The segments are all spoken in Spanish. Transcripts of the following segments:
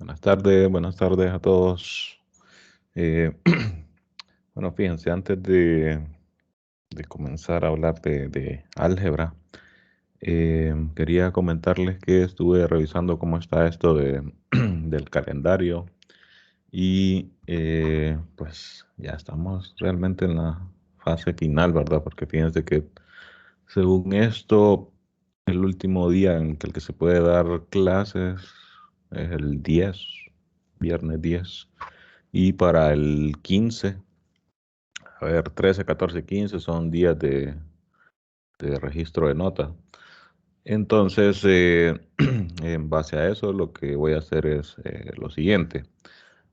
Buenas tardes a todos. Eh, bueno, fíjense, antes de comenzar a hablar de álgebra, quería comentarles que estuve revisando cómo está esto del calendario y pues ya estamos realmente en la fase final, ¿verdad? Porque fíjense que según esto, el último día en que el que se puede dar clases es el 10, viernes 10. Y para el 15, a ver, 13, 14, 15 son días de registro de notas. Entonces, en base a eso, lo que voy a hacer es lo siguiente.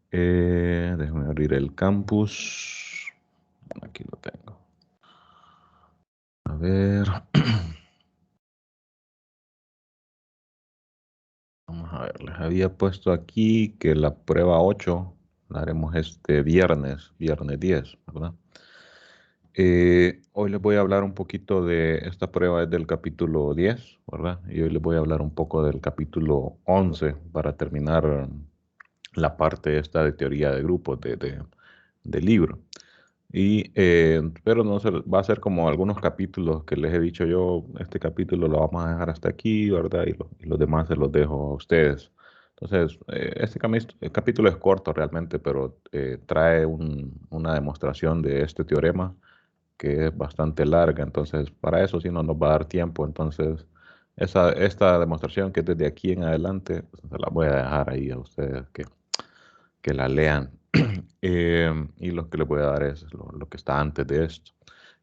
Déjame abrir el campus. Aquí lo tengo. A ver. Vamos a ver. Les había puesto aquí que la prueba 8 la haremos este viernes 10, ¿verdad? Hoy les voy a hablar un poquito de esta prueba es del capítulo 10, ¿verdad? Y hoy les voy a hablar un poco del capítulo 11 para terminar la parte esta de teoría de grupos del libro. Pero no se, va a ser como algunos capítulos que les he dicho yo, este capítulo lo vamos a dejar hasta aquí, ¿verdad? Y los demás se los dejo a ustedes. Entonces, el capítulo es corto realmente, pero trae una demostración de este teorema que es bastante larga, entonces para eso sí no nos va a dar tiempo, entonces esta demostración que es desde aquí en adelante, pues, se la voy a dejar ahí a ustedes que la lean. Y lo que les voy a dar es lo que está antes de esto.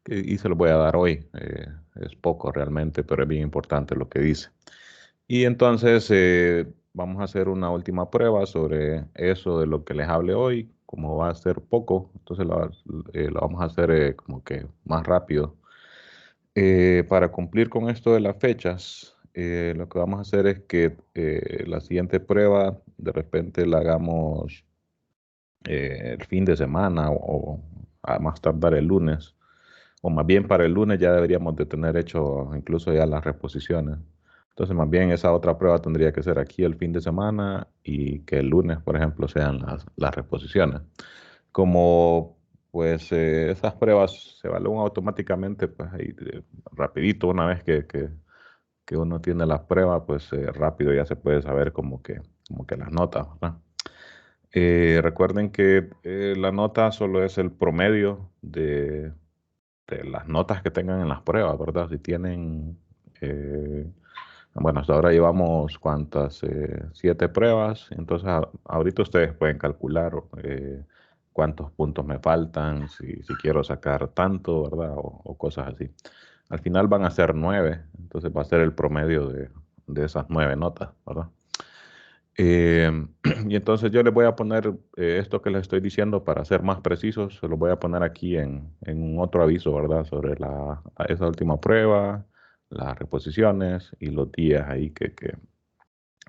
Y se lo voy a dar hoy. Es poco realmente, pero es bien importante lo que dice. Y entonces vamos a hacer una última prueba sobre eso de lo que les hable hoy. Como va a ser poco, entonces lo vamos a hacer como que más rápido. Para cumplir con esto de las fechas, lo que vamos a hacer es que la siguiente prueba de repente la hagamos el fin de semana o a más tardar el lunes, o más bien para el lunes ya deberíamos de tener hecho incluso ya las reposiciones. Entonces, más bien esa otra prueba tendría que ser aquí el fin de semana y que el lunes, por ejemplo, sean las reposiciones. Como pues esas pruebas se evalúan automáticamente, pues ahí rapidito, una vez que uno tiene las pruebas, pues rápido ya se puede saber como que las notas, ¿verdad? Recuerden que la nota solo es el promedio de las notas que tengan en las pruebas, ¿verdad? Si tienen, eh, bueno, hasta ahora llevamos cuántas, 7 pruebas, entonces ahorita ustedes pueden calcular cuántos puntos me faltan, si quiero sacar tanto, ¿verdad? O cosas así. Al final van a ser 9, entonces va a ser el promedio de esas 9 notas, ¿verdad? Eh, y entonces yo les voy a poner esto que les estoy diciendo para ser más precisos, se lo voy a poner aquí en un otro aviso, ¿verdad? Sobre esa última prueba, las reposiciones y los días ahí que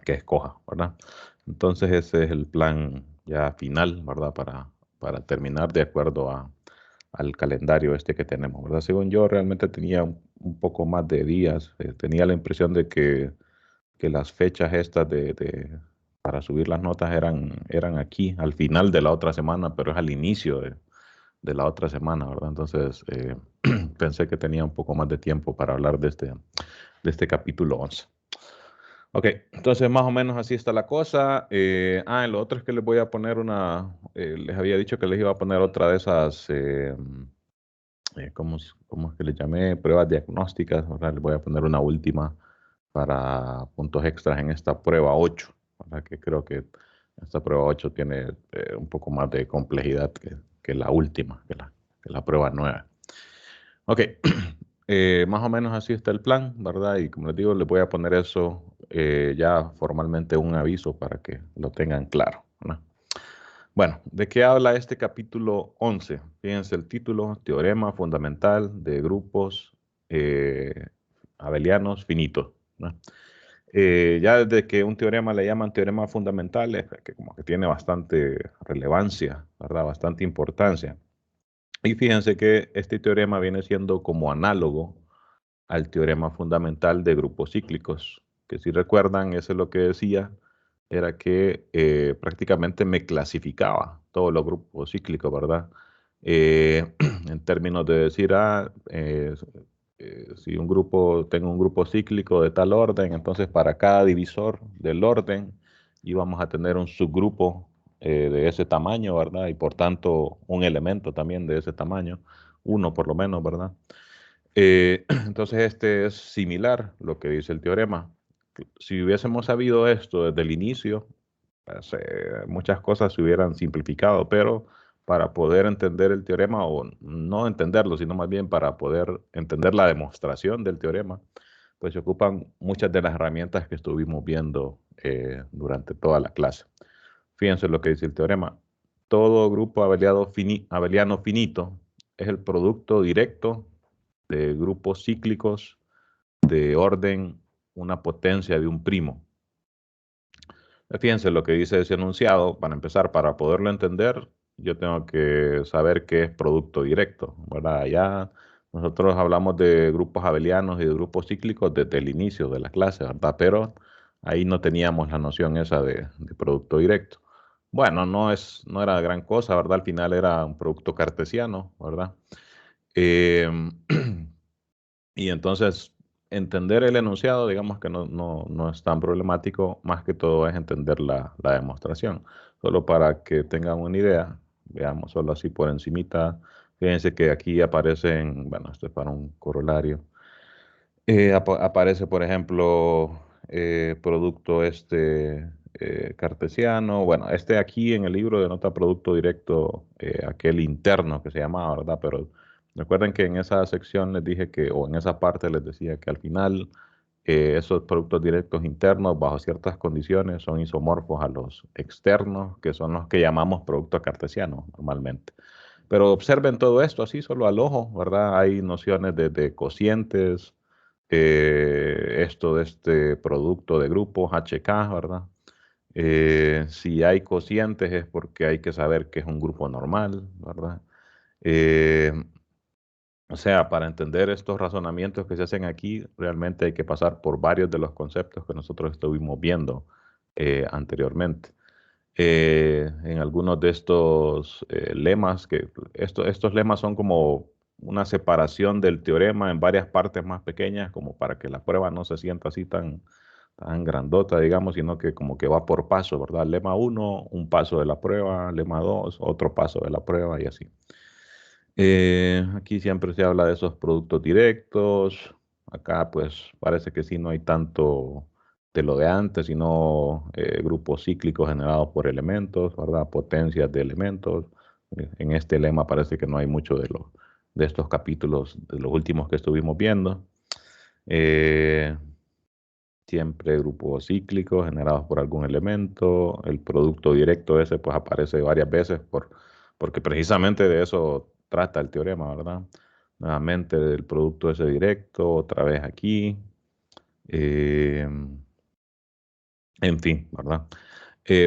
escoja, ¿verdad? Entonces ese es el plan ya final, ¿verdad? Para terminar de acuerdo al calendario este que tenemos, ¿verdad? Según yo realmente tenía un poco más de días, tenía la impresión de que las fechas estas para subir las notas eran aquí, al final de la otra semana, pero es al inicio de la otra semana, ¿verdad? Entonces, pensé que tenía un poco más de tiempo para hablar de este capítulo 11. Ok, entonces más o menos así está la cosa. Lo otro es que les voy a poner les había dicho que les iba a poner otra de esas, ¿cómo es que les llamé? Pruebas diagnósticas, ¿verdad? Les voy a poner una última para puntos extras en esta prueba 8, ¿verdad? Que creo que esta prueba 8 tiene un poco más de complejidad que la última, que la prueba 9. Ok, más o menos así está el plan, ¿verdad? Y como les digo, les voy a poner eso ya formalmente un aviso para que lo tengan claro, ¿no? Bueno, ¿de qué habla este capítulo 11? Fíjense el título, Teorema Fundamental de Grupos eh, Abelianos Finitos, ¿no? Ya desde que un teorema le llaman teorema fundamental, es que como que tiene bastante relevancia, ¿verdad? Bastante importancia. Y fíjense que este teorema viene siendo como análogo al teorema fundamental de grupos cíclicos, que si recuerdan, eso es lo que decía, era que prácticamente me clasificaba todos los grupos cíclicos, ¿verdad? En términos de decir, si tengo un grupo cíclico de tal orden, entonces para cada divisor del orden íbamos a tener un subgrupo de ese tamaño, ¿verdad? Y por tanto un elemento también de ese tamaño, uno por lo menos, ¿verdad? Entonces este es similar lo que dice el teorema. Si hubiésemos sabido esto desde el inicio, pues, muchas cosas se hubieran simplificado, pero para poder entender el teorema, o no entenderlo, sino más bien para poder entender la demostración del teorema, pues se ocupan muchas de las herramientas que estuvimos viendo durante toda la clase. Fíjense lo que dice el teorema. Todo grupo abeliano finito es el producto directo de grupos cíclicos de orden una potencia de un primo. Fíjense lo que dice ese enunciado. Para empezar, para poderlo entender, yo tengo que saber qué es producto directo, ¿verdad? Ya nosotros hablamos de grupos abelianos y de grupos cíclicos desde el inicio de la clase, ¿verdad? Pero ahí no teníamos la noción esa de producto directo. Bueno, no era gran cosa, ¿verdad? Al final era un producto cartesiano, ¿verdad? Eh, Y entonces, entender el enunciado, digamos que no es tan problemático, más que todo es entender la demostración. Solo para que tengan una idea, veamos solo así por encimita, fíjense que aquí aparecen, bueno, esto es para un corolario, aparece, por ejemplo, producto cartesiano, bueno, este aquí en el libro denota producto directo, aquel interno que se llamaba, ¿verdad? Pero recuerden que en esa sección les dije que, o en esa parte les decía que al final esos productos directos internos, bajo ciertas condiciones, son isomorfos a los externos, que son los que llamamos productos cartesianos normalmente. Pero observen todo esto así solo al ojo, ¿verdad? Hay nociones de cocientes, esto de este producto de grupos HK, ¿verdad? Si hay cocientes es porque hay que saber que es un grupo normal, ¿verdad? Eh, o sea, para entender estos razonamientos que se hacen aquí, realmente hay que pasar por varios de los conceptos que nosotros estuvimos viendo anteriormente. En algunos de estos lemas, estos lemas son como una separación del teorema en varias partes más pequeñas, como para que la prueba no se sienta así tan grandota, digamos, sino que como que va por paso, ¿verdad? Lema uno, un paso de la prueba; lema 2, otro paso de la prueba, y así. Aquí siempre se habla de esos productos directos. Acá pues parece que sí no hay tanto de lo de antes, sino grupos cíclicos generados por elementos, ¿verdad? Potencias de elementos. En este lema parece que no hay mucho de estos capítulos, de los últimos que estuvimos viendo. Eh, Siempre grupos cíclicos generados por algún elemento. El producto directo ese pues aparece varias veces porque precisamente de eso trata el teorema, ¿verdad? Nuevamente del producto ese directo, otra vez aquí. eh, en fin, ¿verdad?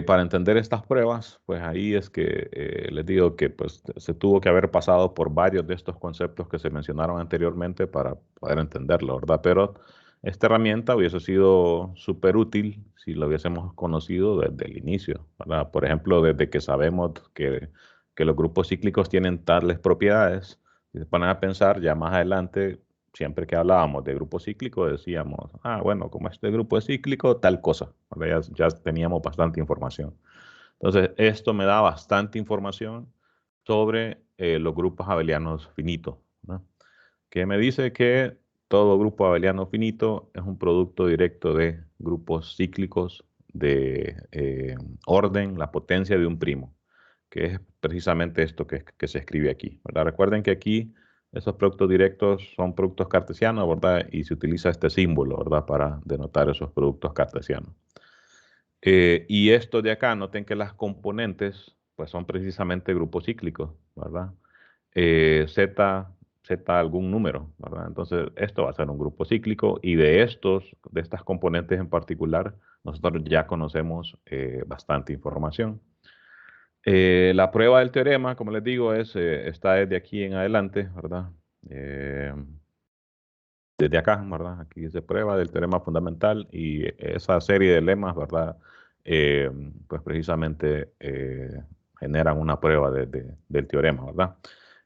Para entender estas pruebas, pues ahí es que les digo que pues se tuvo que haber pasado por varios de estos conceptos que se mencionaron anteriormente para poder entenderlo, ¿verdad? Pero esta herramienta hubiese sido súper útil si lo hubiésemos conocido desde el inicio, ¿verdad? Por ejemplo, desde que sabemos que los grupos cíclicos tienen tales propiedades, si se ponen a pensar ya más adelante, siempre que hablábamos de grupo cíclico, decíamos, bueno, como este grupo es cíclico, tal cosa. ¿Verdad? Ya teníamos bastante información. Entonces, esto me da bastante información sobre los grupos abelianos finitos, ¿no? Que me dice que todo grupo abeliano finito es un producto directo de grupos cíclicos de orden, la potencia de un primo, que es precisamente esto que se escribe aquí, ¿verdad? Recuerden que aquí esos productos directos son productos cartesianos, ¿verdad? Y se utiliza este símbolo, ¿verdad? Para denotar esos productos cartesianos. Y esto de acá, noten que las componentes, pues son precisamente grupos cíclicos, ¿verdad? Z algún número, ¿verdad? Entonces, esto va a ser un grupo cíclico y de estas componentes en particular, nosotros ya conocemos bastante información. La prueba del teorema, como les digo, está desde aquí en adelante, ¿verdad? Eh, Desde acá, ¿verdad? Aquí dice prueba del teorema fundamental y esa serie de lemas, ¿verdad? pues precisamente generan una prueba del teorema, ¿verdad?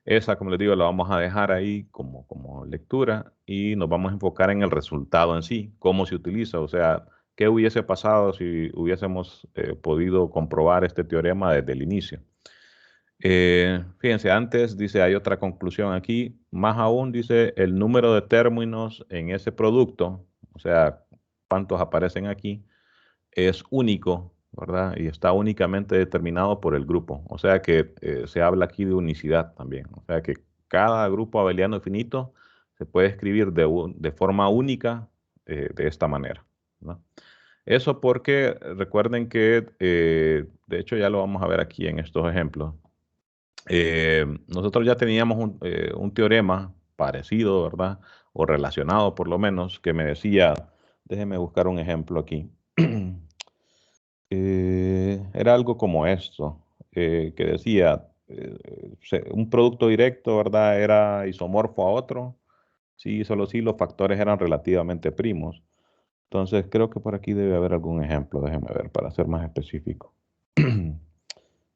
Esa, como les digo, la vamos a dejar ahí como lectura y nos vamos a enfocar en el resultado en sí, cómo se utiliza, o sea, qué hubiese pasado si hubiésemos podido comprobar este teorema desde el inicio. Fíjense, antes dice, hay otra conclusión aquí, más aún dice el número de términos en ese producto, o sea, cuántos aparecen aquí, es único, ¿verdad? Y está únicamente determinado por el grupo. O sea que se habla aquí de unicidad también. O sea que cada grupo abeliano finito se puede escribir de forma única de esta manera, ¿no? Eso porque recuerden que, de hecho ya lo vamos a ver aquí en estos ejemplos. Nosotros ya teníamos un teorema parecido, ¿verdad? O relacionado por lo menos, que me decía, déjeme buscar un ejemplo aquí. Era algo como esto, que decía, un producto directo, ¿verdad? Era isomorfo a otro, sí, solo si los factores eran relativamente primos. Entonces, creo que por aquí debe haber algún ejemplo, déjenme ver, para ser más específico.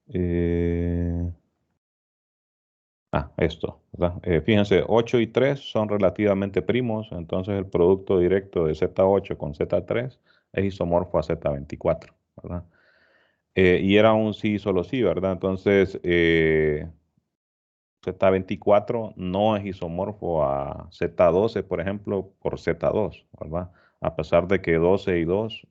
Eh, esto, ¿verdad? Fíjense, 8 y 3 son relativamente primos, entonces el producto directo de Z8 con Z3 es isomorfo a Z24, ¿verdad? Y era un sí, solo sí, ¿verdad? Entonces, Z24 no es isomorfo a Z12, por ejemplo, por Z2, ¿verdad? A pesar de que 12 y 2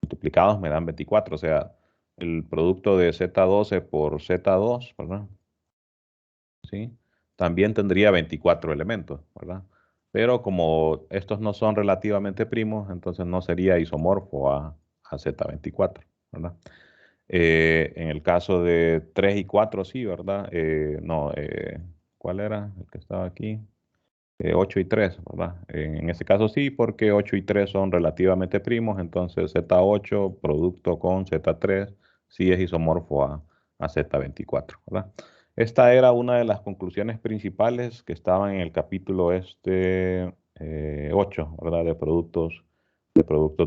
multiplicados me dan 24, o sea, el producto de Z12 por Z2, ¿verdad? ¿Sí? También tendría 24 elementos, ¿verdad? Pero como estos no son relativamente primos, entonces no sería isomorfo a Z24, ¿verdad? En el caso de 3 y 4 sí, ¿verdad? No, ¿cuál era el que estaba aquí? 8 y 3, ¿verdad? En ese caso sí, porque 8 y 3 son relativamente primos, entonces Z8 producto con Z3 sí es isomorfo a Z24, ¿verdad? Esta era una de las conclusiones principales que estaban en el capítulo 8, ¿verdad? De productos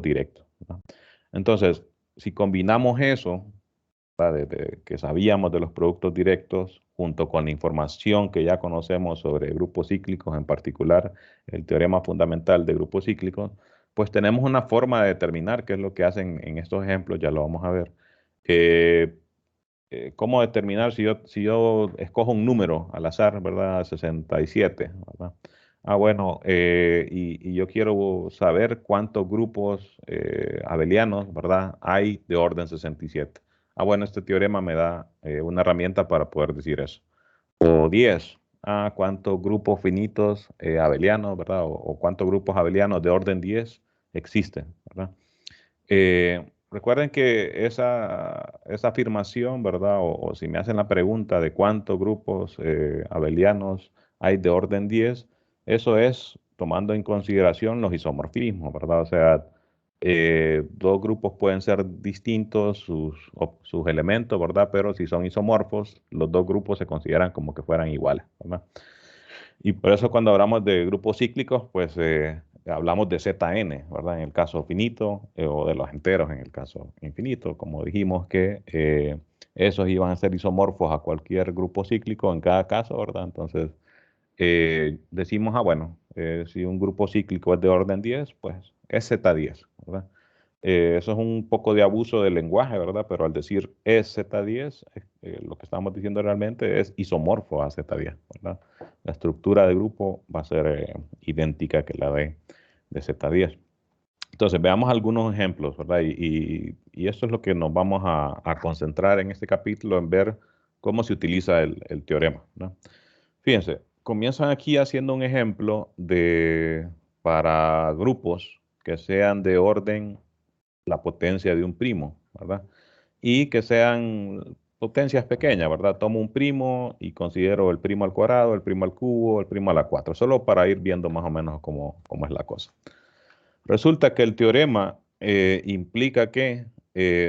directos, ¿verdad? Entonces, si combinamos eso, que sabíamos de los productos directos, junto con la información que ya conocemos sobre grupos cíclicos, en particular el teorema fundamental de grupos cíclicos, pues tenemos una forma de determinar qué es lo que hacen en estos ejemplos, ya lo vamos a ver. ¿Cómo determinar si yo escojo un número al azar, ¿verdad? 67, ¿verdad? Bueno, y yo quiero saber cuántos grupos abelianos, ¿verdad? Hay de orden 67. Bueno, este teorema me da una herramienta para poder decir eso. O 10. ¿Cuántos grupos finitos abelianos, ¿verdad? O cuántos grupos abelianos de orden 10 existen, ¿verdad? Recuerden que esa afirmación, ¿verdad? O si me hacen la pregunta de cuántos grupos abelianos hay de orden 10, eso es tomando en consideración los isomorfismos, ¿verdad? O sea, dos grupos pueden ser distintos sus elementos, ¿verdad? Pero si son isomorfos, los dos grupos se consideran como que fueran iguales, ¿verdad? Y por eso cuando hablamos de grupos cíclicos, pues hablamos de Zn, ¿verdad? En el caso finito, o de los enteros en el caso infinito, como dijimos que esos iban a ser isomorfos a cualquier grupo cíclico en cada caso, ¿verdad? Entonces decimos, bueno, si un grupo cíclico es de orden 10, pues es Z10, ¿verdad? Eso es un poco de abuso del lenguaje, ¿verdad? Pero al decir es Z10, lo que estamos diciendo realmente es isomorfo a Z10, ¿verdad? La estructura de grupo va a ser idéntica que la de Z10. Entonces, veamos algunos ejemplos, ¿verdad? Y esto es lo que nos vamos a concentrar en este capítulo, en ver cómo se utiliza el teorema, ¿no? Fíjense, comienzan aquí haciendo un ejemplo para grupos que sean de orden la potencia de un primo, ¿verdad? Y que sean potencias pequeñas, ¿verdad? Tomo un primo y considero el primo al cuadrado, el primo al cubo, el primo a la 4, solo para ir viendo más o menos cómo es la cosa. Resulta que el teorema implica que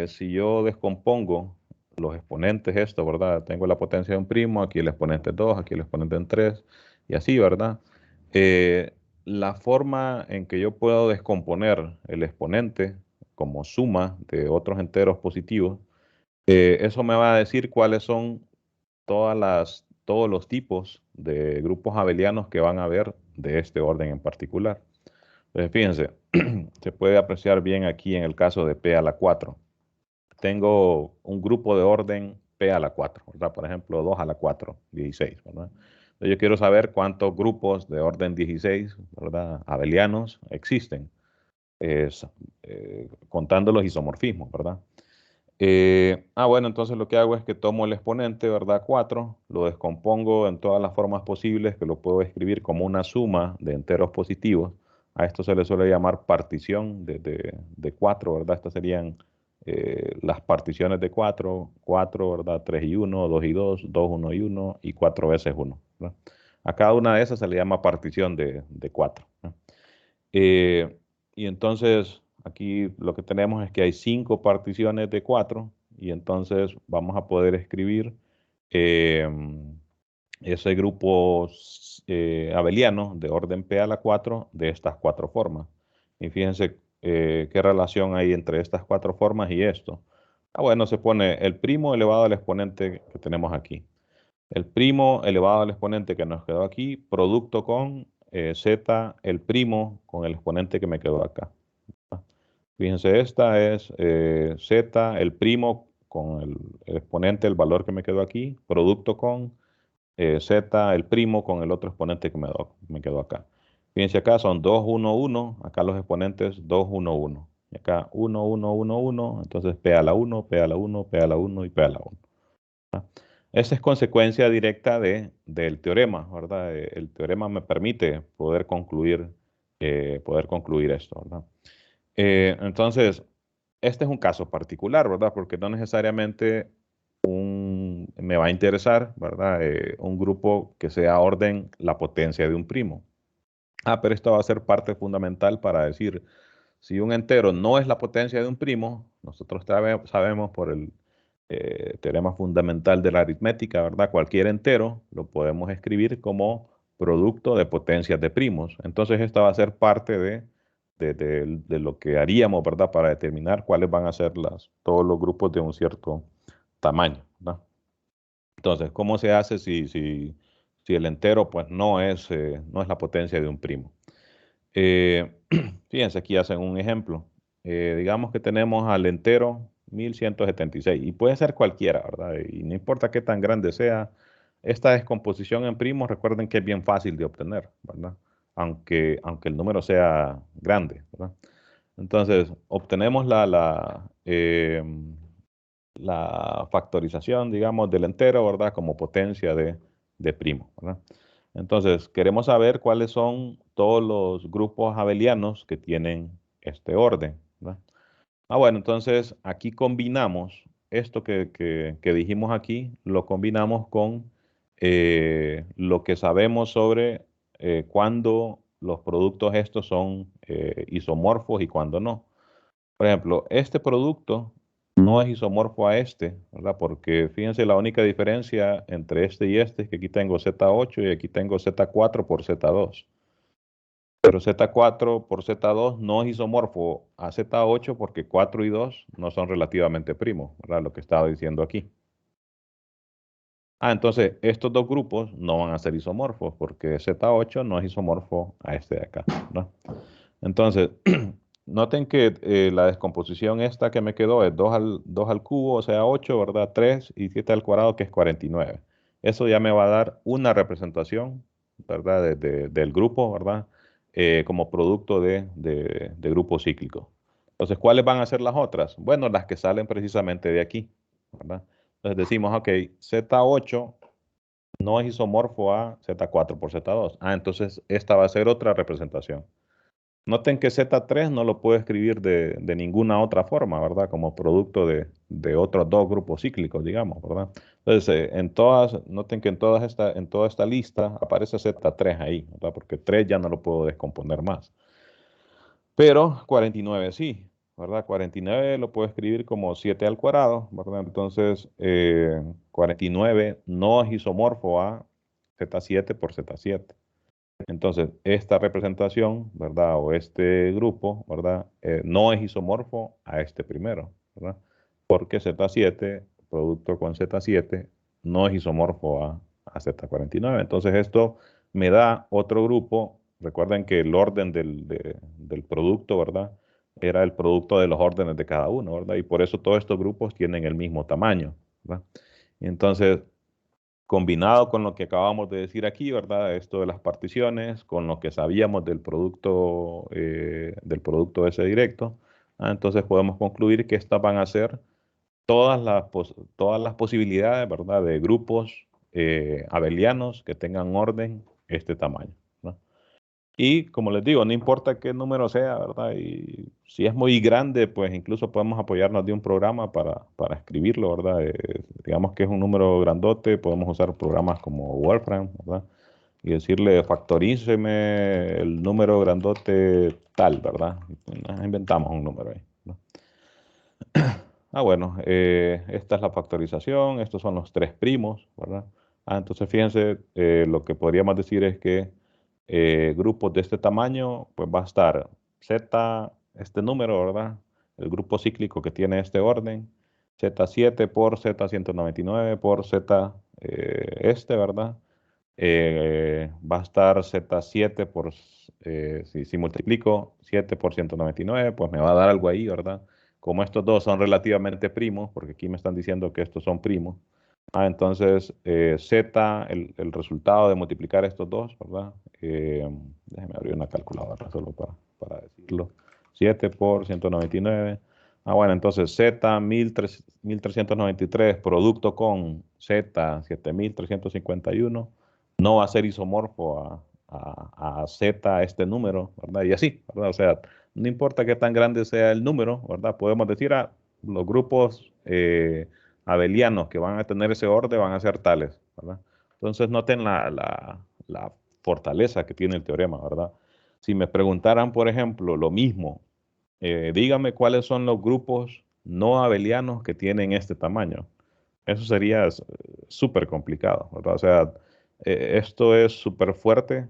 si yo descompongo los exponentes, esto, ¿verdad? Tengo la potencia de un primo, aquí el exponente 2, aquí el exponente en 3, y así, ¿verdad? La forma en que yo puedo descomponer el exponente como suma de otros enteros positivos, eso me va a decir cuáles son todos los tipos de grupos abelianos que van a haber de este orden en particular. Entonces, fíjense, se puede apreciar bien aquí en el caso de P a la 4. Tengo un grupo de orden P a la 4, ¿verdad? Por ejemplo, 2 a la 4, 16, ¿verdad? Entonces, yo quiero saber cuántos grupos de orden 16, ¿verdad? Abelianos existen, es, contando los isomorfismos, ¿verdad? Bueno, entonces lo que hago es que tomo el exponente, ¿verdad? 4, lo descompongo en todas las formas posibles, que lo puedo escribir como una suma de enteros positivos. A esto se le suele llamar partición de 4, ¿verdad? Estas serían las particiones de 4, 4, ¿verdad? 3 y 1, 2 y 2, 2, 1 y 1 y 4 veces 1, ¿verdad? A cada una de esas se le llama partición de 4, ¿no? Y entonces aquí lo que tenemos es que hay 5 particiones de 4 y entonces vamos a poder escribir eh, ese grupo abeliano de orden P a la 4 de estas 4 formas. Y fíjense qué relación hay entre estas 4 formas y esto. Bueno, se pone el primo elevado al exponente que tenemos aquí. El primo elevado al exponente que nos quedó aquí, producto con z, el primo con el exponente que me quedó acá. Fíjense, esta es z, el primo con el exponente, el valor que me quedó aquí, producto con z, el primo con el otro exponente que me quedó acá. Fíjense acá son 2, 1, 1, acá los exponentes 2, 1, 1. Y acá 1, 1, 1, 1, entonces P a la 1, P a la 1, P a la 1 y P a la 1. Esa es consecuencia directa del teorema, ¿verdad? El teorema me permite poder concluir esto, ¿verdad? Entonces, este es un caso particular, ¿verdad? Porque no necesariamente me va a interesar, ¿verdad? Un grupo que sea orden la potencia de un primo. Pero esto va a ser parte fundamental para decir, si un entero no es la potencia de un primo, nosotros sabemos por el teorema fundamental de la aritmética, ¿verdad? Cualquier entero lo podemos escribir como producto de potencias de primos. Entonces, esta va a ser parte de lo que haríamos, ¿verdad? Para determinar cuáles van a ser todos los grupos de un cierto tamaño, ¿verdad? Entonces, ¿cómo se hace si el entero pues no es la potencia de un primo? Fíjense, aquí hacen un ejemplo. Digamos que tenemos al entero 1176 y puede ser cualquiera, ¿verdad? Y no importa qué tan grande sea, esta descomposición en primos, recuerden que es bien fácil de obtener, ¿verdad? Aunque el número sea grande, ¿verdad? Entonces, obtenemos la factorización, digamos, del entero, ¿verdad? Como potencia de primo, ¿verdad? Entonces, queremos saber cuáles son todos los grupos abelianos que tienen este orden, ¿verdad? Bueno, entonces aquí combinamos esto que dijimos aquí, lo combinamos con lo que sabemos sobre cuándo los productos estos son isomorfos y cuándo no. Por ejemplo, este producto no es isomorfo a este, ¿verdad? Porque fíjense, la única diferencia entre este y este es que aquí tengo Z8 y aquí tengo Z4 por Z2. Pero Z4 por Z2 no es isomorfo a Z8 porque 4 y 2 no son relativamente primos, ¿verdad? Lo que estaba diciendo aquí. Entonces, estos dos grupos no van a ser isomorfos porque Z8 no es isomorfo a este de acá, ¿no? Entonces, noten que la descomposición esta que me quedó es 2 al cubo, o sea, 8, ¿verdad? 3 y 7 al cuadrado, que es 49. Eso ya me va a dar una representación, ¿verdad? Del grupo, ¿verdad? Como producto de grupo cíclico. Entonces, ¿cuáles van a ser las otras? Bueno, las que salen precisamente de aquí, ¿verdad? Entonces decimos, ok, Z8 no es isomorfo a Z4 por Z2. Entonces esta va a ser otra representación. Noten que Z3 no lo puedo escribir de ninguna otra forma, ¿verdad? Como producto de otros dos grupos cíclicos, digamos, ¿verdad? Entonces, noten que en toda esta lista aparece Z3 ahí, ¿verdad? Porque 3 ya no lo puedo descomponer más. Pero 49 sí, ¿verdad? 49 lo puedo escribir como 7 al cuadrado, ¿verdad? Entonces, 49 no es isomorfo a Z7 por Z7. Entonces, esta representación, ¿verdad? O este grupo, ¿verdad? No es isomorfo a este primero, ¿verdad? Porque Z7, producto con Z7, no es isomorfo a Z49. Entonces, esto me da otro grupo. Recuerden que el orden del producto, ¿verdad? Era el producto de los órdenes de cada uno, ¿verdad? Y por eso todos estos grupos tienen el mismo tamaño, ¿verdad? Entonces, combinado con lo que acabamos de decir aquí, ¿verdad? Esto de las particiones, con lo que sabíamos del producto ese directo, entonces podemos concluir que estas van a ser todas las posibilidades, ¿verdad? De grupos abelianos que tengan orden este tamaño, ¿no? Y como les digo, no importa qué número sea, ¿verdad? Y si es muy grande, pues incluso podemos apoyarnos de un programa para escribirlo, ¿verdad? Digamos que es un número grandote, podemos usar programas como Wolfram, ¿verdad? Y decirle, factoríceme el número grandote tal, ¿verdad? Nos inventamos un número ahí, ¿no? Bueno, esta es la factorización, estos son los tres primos, ¿verdad? Entonces fíjense, lo que podríamos decir es que grupos de este tamaño, pues va a estar Z, este número, ¿verdad? El grupo cíclico que tiene este orden, Z7 por Z199 por Z este, ¿verdad? Va a estar Z7 por, si multiplico 7 por 199, pues me va a dar algo ahí, ¿verdad? Como estos dos son relativamente primos, porque aquí me están diciendo que estos son primos, entonces Z, el resultado de multiplicar estos dos, ¿verdad? Déjeme abrir una calculadora solo para decirlo. 7 por 199. Bueno, entonces Z 1393 producto con Z 7351 no va a ser isomorfo a Z este número, ¿verdad? Y así, ¿verdad? O sea, no importa qué tan grande sea el número, ¿verdad? Podemos decir, los grupos abelianos que van a tener ese orden van a ser tales, ¿verdad? Entonces noten la fortaleza que tiene el teorema, ¿verdad? Si me preguntaran, por ejemplo, lo mismo, dígame cuáles son los grupos no abelianos que tienen este tamaño. Eso sería súper complicado, ¿verdad? O sea, esto es súper fuerte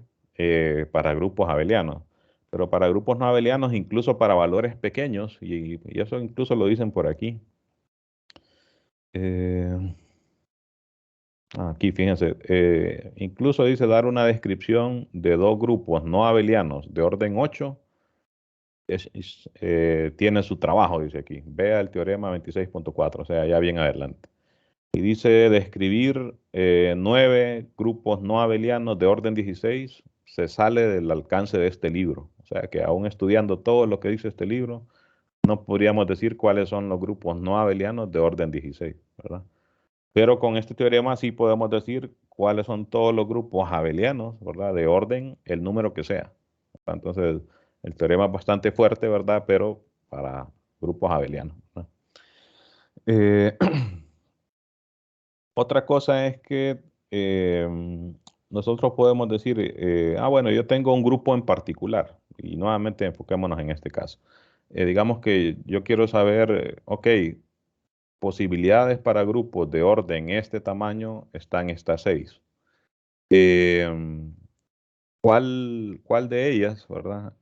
para grupos abelianos, pero para grupos no abelianos, incluso para valores pequeños, y eso incluso lo dicen por aquí. Eh, Aquí, fíjense, incluso dice dar una descripción de dos grupos no abelianos de orden 8, tiene su trabajo, dice aquí. Vea el teorema 26.4, o sea, ya bien adelante. Y dice describir 9 grupos no abelianos de orden 16 se sale del alcance de este libro. O sea que aún estudiando todo lo que dice este libro, no podríamos decir cuáles son los grupos no abelianos de orden 16, ¿verdad? Pero con este teorema sí podemos decir cuáles son todos los grupos abelianos, ¿verdad? De orden, el número que sea. Entonces, el teorema es bastante fuerte, ¿verdad? Pero para grupos abelianos, ¿no? Eh, Otra cosa es que nosotros podemos decir, bueno, yo tengo un grupo en particular, y nuevamente enfoquémonos en este caso. Digamos que yo quiero saber, ok, posibilidades para grupos de orden este tamaño están estas 6. ¿Cuál de ellas, verdad?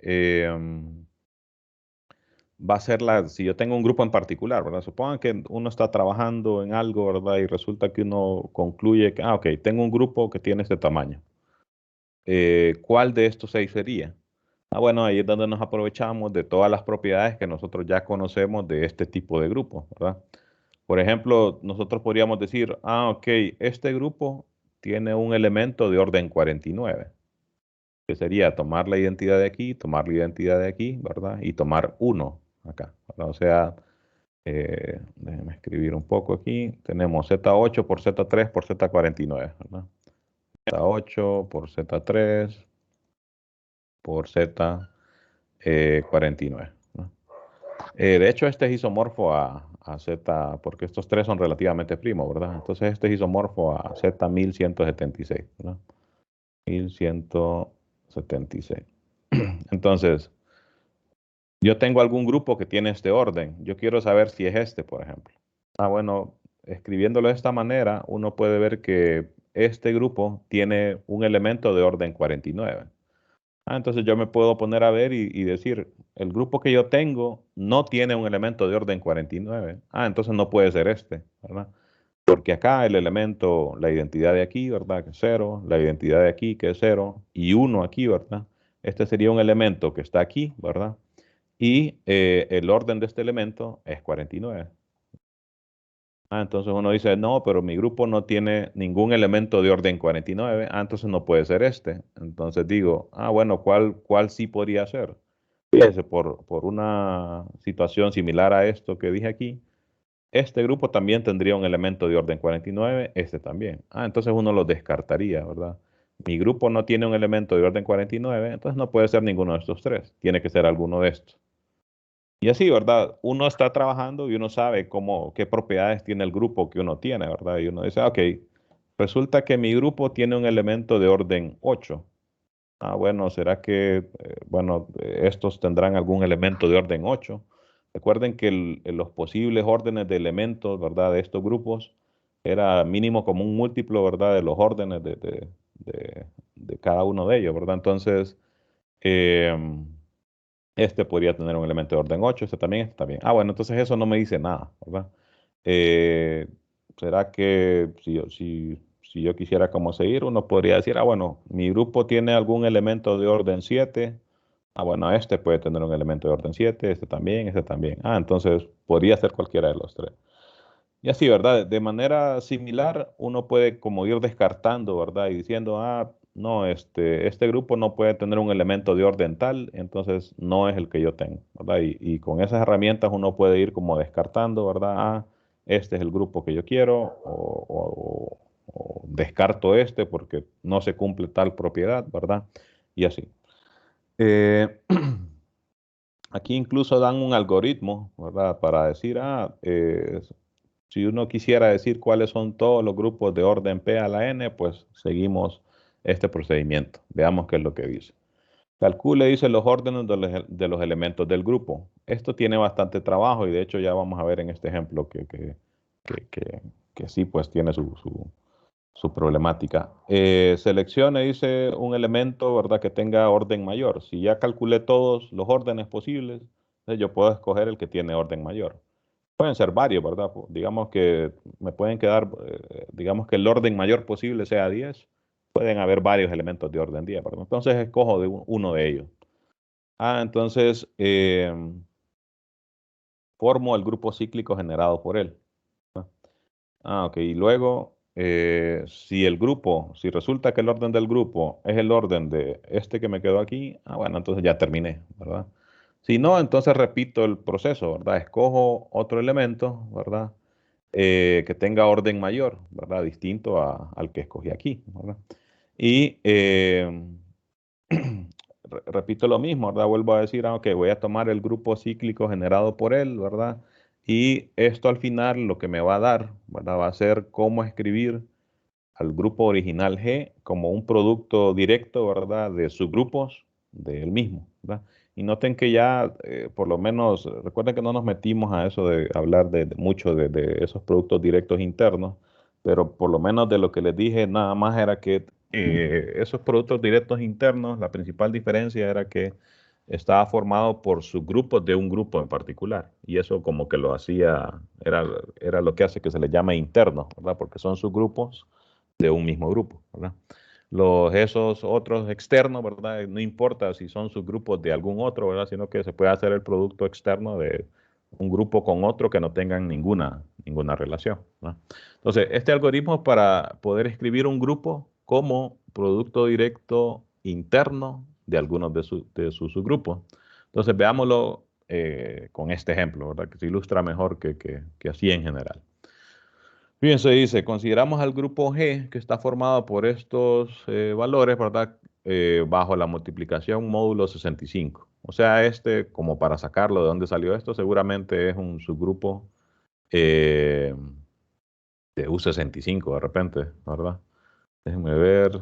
Va a ser si yo tengo un grupo en particular, ¿verdad? Supongan que uno está trabajando en algo, ¿verdad? Y resulta que uno concluye que, ok, tengo un grupo que tiene este tamaño. ¿Cuál de estos 6 sería? Bueno, ahí es donde nos aprovechamos de todas las propiedades que nosotros ya conocemos de este tipo de grupos, ¿verdad? Por ejemplo, nosotros podríamos decir, ok, este grupo tiene un elemento de orden 49, que sería tomar la identidad de aquí, tomar la identidad de aquí, ¿verdad? Y tomar uno acá, ¿verdad? O sea, déjenme escribir un poco aquí. Tenemos Z8 por Z3 por Z49, ¿verdad? Z8 por Z3 por Z49, ¿no? De hecho, este es isomorfo a Z, porque estos tres son relativamente primos, ¿verdad? Entonces, este es isomorfo a Z1176, ¿verdad? 1176. Entonces, yo tengo algún grupo que tiene este orden. Yo quiero saber si es este, por ejemplo. Bueno, escribiéndolo de esta manera, uno puede ver que este grupo tiene un elemento de orden 49. Entonces yo me puedo poner a ver y decir, el grupo que yo tengo no tiene un elemento de orden 49. Entonces no puede ser este, ¿verdad? Porque acá el elemento, la identidad de aquí, ¿verdad? Que es 0, la identidad de aquí, que es 0, y 1 aquí, ¿verdad? Este sería un elemento que está aquí, ¿verdad? Y el orden de este elemento es 49. Entonces uno dice, no, pero mi grupo no tiene ningún elemento de orden 49. Entonces no puede ser este. Entonces digo, bueno, ¿cuál sí podría ser? Fíjese, por una situación similar a esto que dije aquí, este grupo también tendría un elemento de orden 49, este también. Entonces uno lo descartaría, ¿verdad? Mi grupo no tiene un elemento de orden 49, entonces no puede ser ninguno de estos tres. Tiene que ser alguno de estos. Y así, ¿verdad? Uno está trabajando y uno sabe qué propiedades tiene el grupo que uno tiene, ¿verdad? Y uno dice, ok, resulta que mi grupo tiene un elemento de orden 8. Bueno, ¿será que, estos tendrán algún elemento de orden 8? Recuerden que los posibles órdenes de elementos, ¿verdad? De estos grupos era mínimo como un múltiplo, ¿verdad? De los órdenes de cada uno de ellos, ¿verdad? Entonces, em, este podría tener un elemento de orden 8, este también, este también. Bueno, entonces eso no me dice nada, ¿verdad? Eh, ¿Será que si yo quisiera como seguir, uno podría decir, bueno, mi grupo tiene algún elemento de orden 7? Bueno, este puede tener un elemento de orden 7, este también, este también. Entonces podría ser cualquiera de los tres. Y así, ¿verdad? De manera similar, uno puede como ir descartando, ¿verdad? Y diciendo, no, este grupo no puede tener un elemento de orden tal, entonces no es el que yo tengo, ¿verdad? Y con esas herramientas uno puede ir como descartando, ¿verdad? Este es el grupo que yo quiero, o descarto este porque no se cumple tal propiedad, ¿verdad? Y así. Eh, Aquí incluso dan un algoritmo, ¿verdad? Para decir, si uno quisiera decir cuáles son todos los grupos de orden P a la N, pues seguimos este procedimiento. Veamos qué es lo que dice. Calcule, dice, los órdenes de los elementos del grupo. Esto tiene bastante trabajo y de hecho ya vamos a ver en este ejemplo que sí, pues tiene su problemática. Seleccione, dice, un elemento, ¿verdad? Que tenga orden mayor. Si ya calculé todos los órdenes posibles, entonces yo puedo escoger el que tiene orden mayor. Pueden ser varios, ¿verdad? Digamos que me pueden quedar, digamos que el orden mayor posible sea 10. Pueden haber varios elementos de orden 10, ¿verdad? Entonces escojo uno de ellos. Entonces formo el grupo cíclico generado por él. Ok. Y luego, si resulta que el orden del grupo es el orden de este que me quedó aquí, bueno, entonces ya terminé, ¿verdad? Si no, entonces repito el proceso, ¿verdad? Escojo otro elemento, ¿verdad? Que tenga orden mayor, ¿verdad? Distinto al que escogí aquí, ¿verdad? Y repito lo mismo, ¿verdad? Vuelvo a decir, ok, voy a tomar el grupo cíclico generado por él, ¿verdad? Y esto al final lo que me va a dar, ¿verdad? Va a ser cómo escribir al grupo original G como un producto directo, ¿verdad? De subgrupos del mismo, ¿verdad? Y noten que ya, por lo menos, recuerden que no nos metimos a eso de hablar mucho de esos productos directos internos, pero por lo menos de lo que les dije, nada más era que esos productos directos internos, la principal diferencia era que estaba formado por subgrupos de un grupo en particular. Y eso como que lo hacía, era lo que hace que se le llame interno, ¿verdad? Porque son subgrupos de un mismo grupo, ¿verdad? Esos otros externos, ¿verdad? No importa si son subgrupos de algún otro, ¿verdad? Sino que se puede hacer el producto externo de un grupo con otro que no tengan ninguna relación, ¿no? Entonces, este algoritmo es para poder escribir un grupo como producto directo interno de algunos de sus subgrupos. Entonces, veámoslo con este ejemplo, ¿verdad? Que se ilustra mejor que así en general. Fíjense, dice, consideramos al grupo G que está formado por estos valores, ¿verdad? Bajo la multiplicación módulo 65. O sea, como para sacarlo de dónde salió esto, seguramente es un subgrupo eh, de U65 de repente, ¿verdad? Déjenme ver.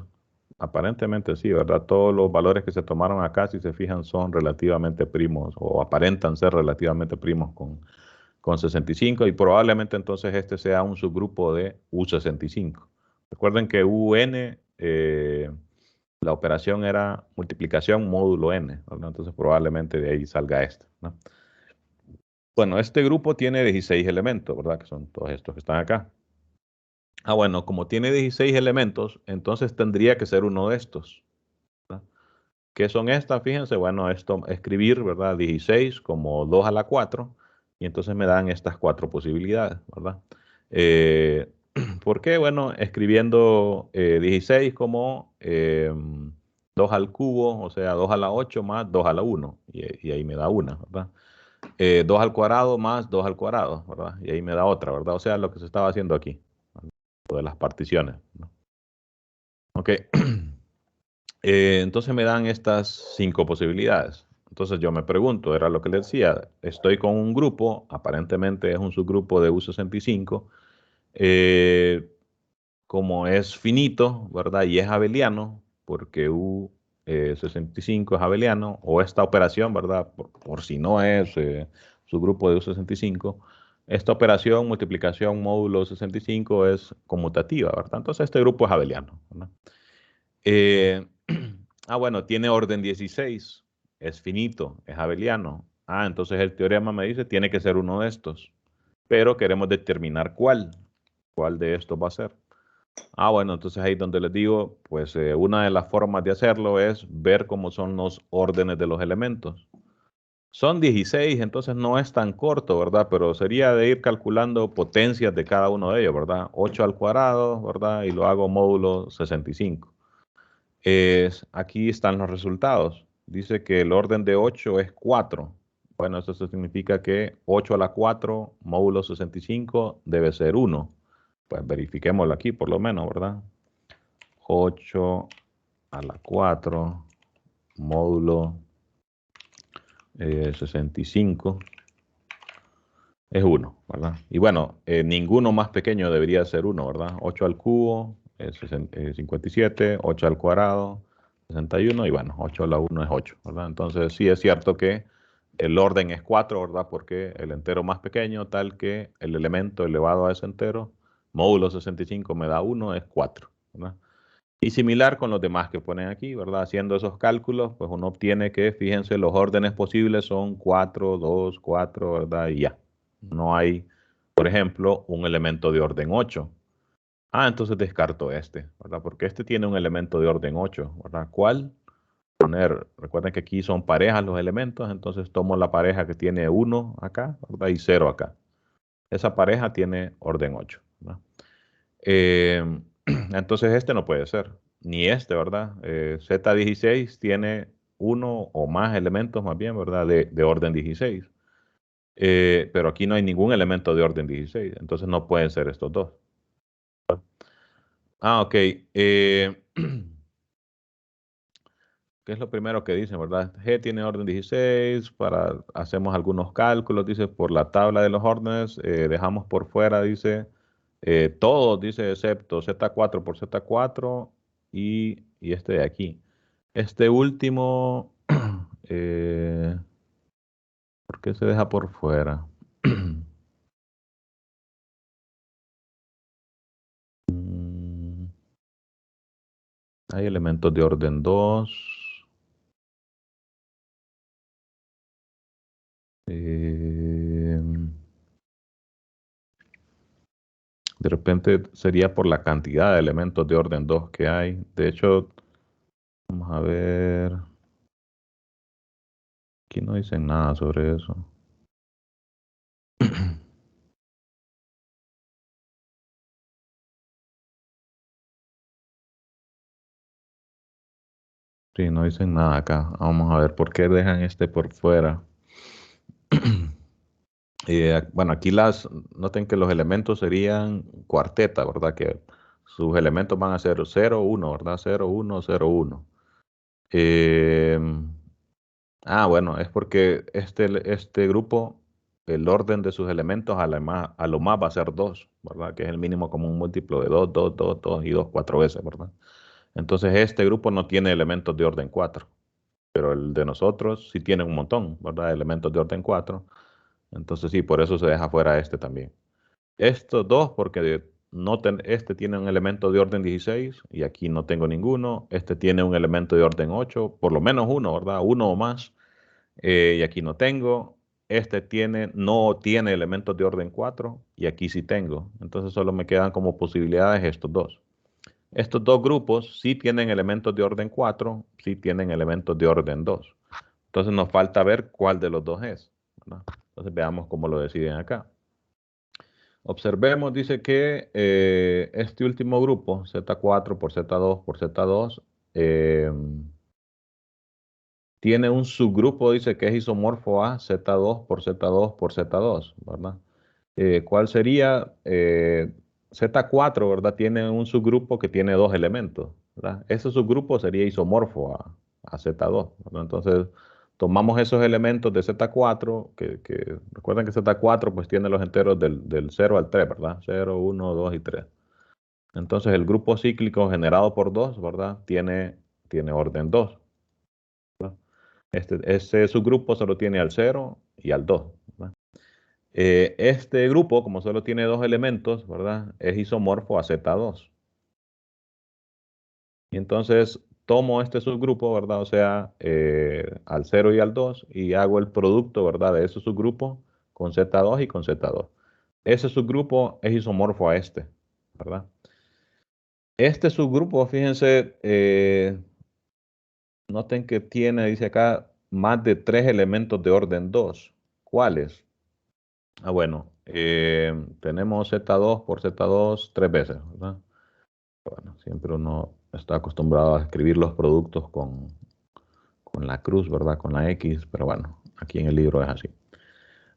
Aparentemente sí, ¿verdad? Todos los valores que se tomaron acá, si se fijan, son relativamente primos o aparentan ser relativamente primos con 65 y probablemente entonces este sea un subgrupo de U65. Recuerden que UN La operación era multiplicación módulo n, ¿verdad? Entonces probablemente de ahí salga esto, ¿no? Bueno, este grupo tiene 16 elementos, ¿verdad? Que son todos estos que están acá. Ah, bueno, como tiene 16 elementos, entonces tendría que ser uno de estos, ¿verdad? ¿Qué son estas? Fíjense, bueno, esto, escribir, ¿verdad? 16 como 2 a la 4, y entonces me dan estas cuatro posibilidades, ¿verdad? Eh, ¿Por qué? Bueno, escribiendo 16 como 2 al cubo, o sea, 2 a la 8 más 2 a la 1, y ahí me da una, ¿verdad? 2 al cuadrado más 2 al cuadrado, ¿verdad? Y ahí me da otra, ¿verdad? O sea, lo que se estaba haciendo aquí, de las particiones, ¿no? Ok. Entonces me dan estas cinco posibilidades. Entonces yo me pregunto, era lo que le decía, estoy con un grupo, aparentemente es un subgrupo de U65, eh, como es finito, ¿verdad? Y es abeliano, porque U65 es abeliano, o esta operación, ¿verdad? Por si no es subgrupo de U65, esta operación, multiplicación módulo 65, es conmutativa, ¿verdad? Entonces este grupo es abeliano, ¿verdad? Eh, bueno, tiene orden 16, es finito, es abeliano. Entonces el teorema me dice tiene que ser uno de estos, pero queremos determinar cuál de estos va a ser. Bueno, entonces ahí donde les digo, pues una de las formas de hacerlo es ver cómo son los órdenes de los elementos. Son 16, entonces no es tan corto, ¿verdad? Pero sería de ir calculando potencias de cada uno de ellos, ¿verdad? 8 al cuadrado, ¿verdad? Y lo hago módulo 65. Aquí están los resultados. Dice que el orden de 8 es 4. Bueno, eso significa que 8 a la 4 módulo 65 debe ser 1. Pues verifiquémoslo aquí por lo menos, ¿verdad? 8 a la 4 módulo 65 es 1, ¿verdad? Y bueno, ninguno más pequeño debería ser 1, ¿verdad? 8 al cubo es 57, 8 al cuadrado 61, y bueno, 8 a la 1 es 8, ¿verdad? Entonces sí es cierto que el orden es 4, ¿verdad? Porque el entero más pequeño, tal que el elemento elevado a ese entero, módulo 65 me da 1, es 4, ¿verdad? Y similar con los demás que ponen aquí, ¿verdad? Haciendo esos cálculos, pues uno obtiene que, fíjense, los órdenes posibles son 4, 2, 4, ¿verdad? Y ya. No hay, por ejemplo, un elemento de orden 8. Entonces descarto este, ¿verdad? Porque este tiene un elemento de orden 8, ¿verdad? ¿Cuál? Poner, recuerden que aquí son parejas los elementos, entonces tomo la pareja que tiene 1 acá, ¿verdad? Y 0 acá. Esa pareja tiene orden 8, ¿verdad? Entonces este no puede ser, ni este, ¿verdad? Z16 tiene uno o más elementos más bien, ¿verdad? De orden 16. Pero aquí no hay ningún elemento de orden 16, entonces no pueden ser estos dos. Ok. ¿Qué es lo primero que dicen, verdad? G tiene orden 16, hacemos algunos cálculos, dice, por la tabla de los órdenes, dejamos por fuera, dice, todos, dice, excepto Z4 por Z4 y este de aquí. Este último, eh, ¿por qué se deja por fuera? Mm, Hay elementos de orden 2. eh, De repente sería por la cantidad de elementos de orden 2 que hay. De hecho, vamos a ver. Aquí no dicen nada sobre eso. Sí, no dicen nada acá. Vamos a ver por qué dejan este por fuera. Bueno, aquí noten que los elementos serían cuarteta, ¿verdad? Que sus elementos van a ser 0, 1, ¿verdad? 0, 1, 0, 1. Eh, bueno, es porque este grupo, el orden de sus elementos a lo más va a ser 2, ¿verdad? Que es el mínimo común múltiplo de 2, 2, 2, 2 y 2 4 veces, ¿verdad? Entonces este grupo no tiene elementos de orden 4, pero el de nosotros sí tiene un montón, ¿verdad? Elementos de orden 4. Entonces sí, por eso se deja fuera este también. Estos dos, porque este tiene un elemento de orden 16 y aquí no tengo ninguno. Este tiene un elemento de orden 8, por lo menos uno, ¿verdad? Uno o más. Y aquí no tengo. No tiene elementos de orden 4 y aquí sí tengo. Entonces solo me quedan como posibilidades estos dos. Estos dos grupos sí tienen elementos de orden 4, sí tienen elementos de orden 2. Entonces nos falta ver cuál de los dos es, ¿verdad? Entonces veamos cómo lo deciden acá. Observemos, dice que este último grupo, Z4 por Z2 por Z2, tiene un subgrupo, dice que es isomorfo a Z2 por Z2 por Z2, ¿verdad? ¿Cuál sería? Z4, ¿verdad? Tiene un subgrupo que tiene dos elementos, ¿verdad? Ese subgrupo sería isomorfo a Z2, ¿verdad? Entonces, tomamos esos elementos de Z4, que recuerden que Z4 pues tiene los enteros del 0 al 3, ¿verdad? 0, 1, 2 y 3. Entonces, el grupo cíclico generado por 2, ¿verdad? Tiene orden 2. Ese subgrupo solo tiene al 0 y al 2, ¿verdad? Este grupo, como solo tiene dos elementos, ¿verdad? Es isomorfo a Z2. Y entonces tomo este subgrupo, ¿verdad? O sea, al 0 y al 2 y hago el producto, ¿verdad? De ese subgrupo con Z2 y con Z2. Ese subgrupo es isomorfo a este, ¿verdad? Este subgrupo, fíjense, noten que tiene, dice acá, más de 3 elementos de orden 2. ¿Cuáles? Bueno, tenemos Z2 por Z2 tres veces, ¿verdad? Bueno, siempre uno está acostumbrado a escribir los productos con la cruz, ¿verdad? Con la X, pero bueno, aquí en el libro es así.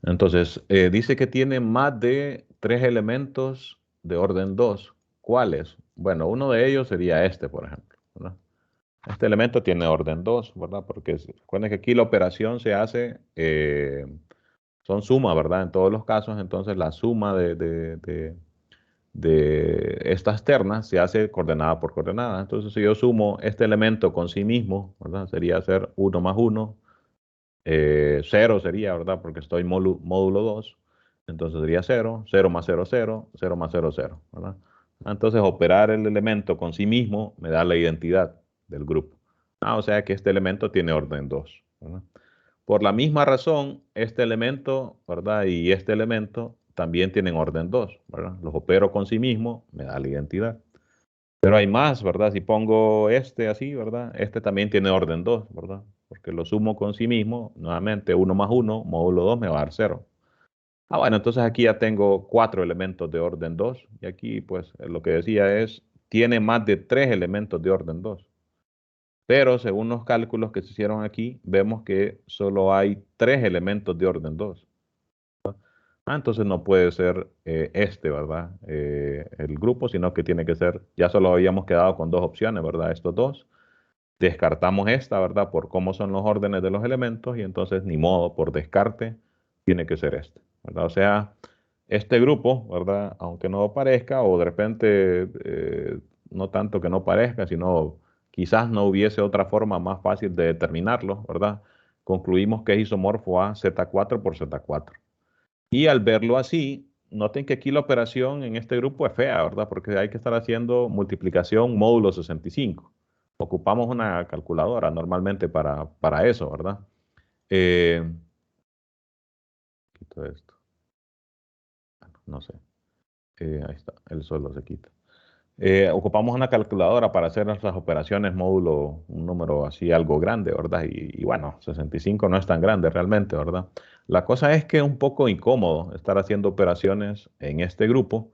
Entonces, dice que tiene más de 3 elementos de orden 2. ¿Cuáles? Bueno, uno de ellos sería este, por ejemplo, ¿verdad? Este elemento tiene orden 2, ¿verdad? Porque recuerden que aquí la operación se hace, son suma, ¿verdad? En todos los casos, entonces la suma de estas ternas se hace coordenada por coordenada. Entonces, si yo sumo este elemento con sí mismo, ¿verdad? Sería hacer 1 más 1, 0 sería, ¿verdad? Porque estoy módulo 2. Entonces sería 0, 0 más 0, 0, 0 más 0, 0, ¿verdad? Entonces, operar el elemento con sí mismo me da la identidad del grupo. O sea que este elemento tiene orden 2, ¿verdad? Por la misma razón, este elemento, ¿verdad? Y este elemento también tienen orden 2, ¿verdad? Los opero con sí mismo, me da la identidad. Pero hay más, ¿verdad? Si pongo este así, ¿verdad? Este también tiene orden 2, ¿verdad? Porque lo sumo con sí mismo, nuevamente 1 más 1, módulo 2 me va a dar 0. Bueno, entonces aquí ya tengo 4 elementos de orden 2. Y aquí, pues, lo que decía es, tiene más de 3 elementos de orden 2. Pero según los cálculos que se hicieron aquí, vemos que solo hay 3 elementos de orden 2. Entonces no puede ser este, ¿verdad? El grupo, sino que tiene que ser, ya solo habíamos quedado con dos opciones, ¿verdad? Estos dos. Descartamos esta, ¿verdad? Por cómo son los órdenes de los elementos y entonces ni modo, por descarte, tiene que ser este, ¿verdad? O sea, este grupo, ¿verdad? Aunque no parezca o de repente no tanto que no parezca, sino quizás no hubiese otra forma más fácil de determinarlo, ¿verdad? Concluimos que es isomorfo a Z4 por Z4. Y al verlo así, noten que aquí la operación en este grupo es fea, ¿verdad? Porque hay que estar haciendo multiplicación módulo 65. Ocupamos una calculadora normalmente para eso, ¿verdad? Eh, Quito esto. No sé. Ahí está, el suelo se quita. Ocupamos una calculadora para hacer nuestras operaciones módulo, un número así algo grande, ¿verdad? Y bueno, 65 no es tan grande realmente, ¿verdad? La cosa es que es un poco incómodo estar haciendo operaciones en este grupo,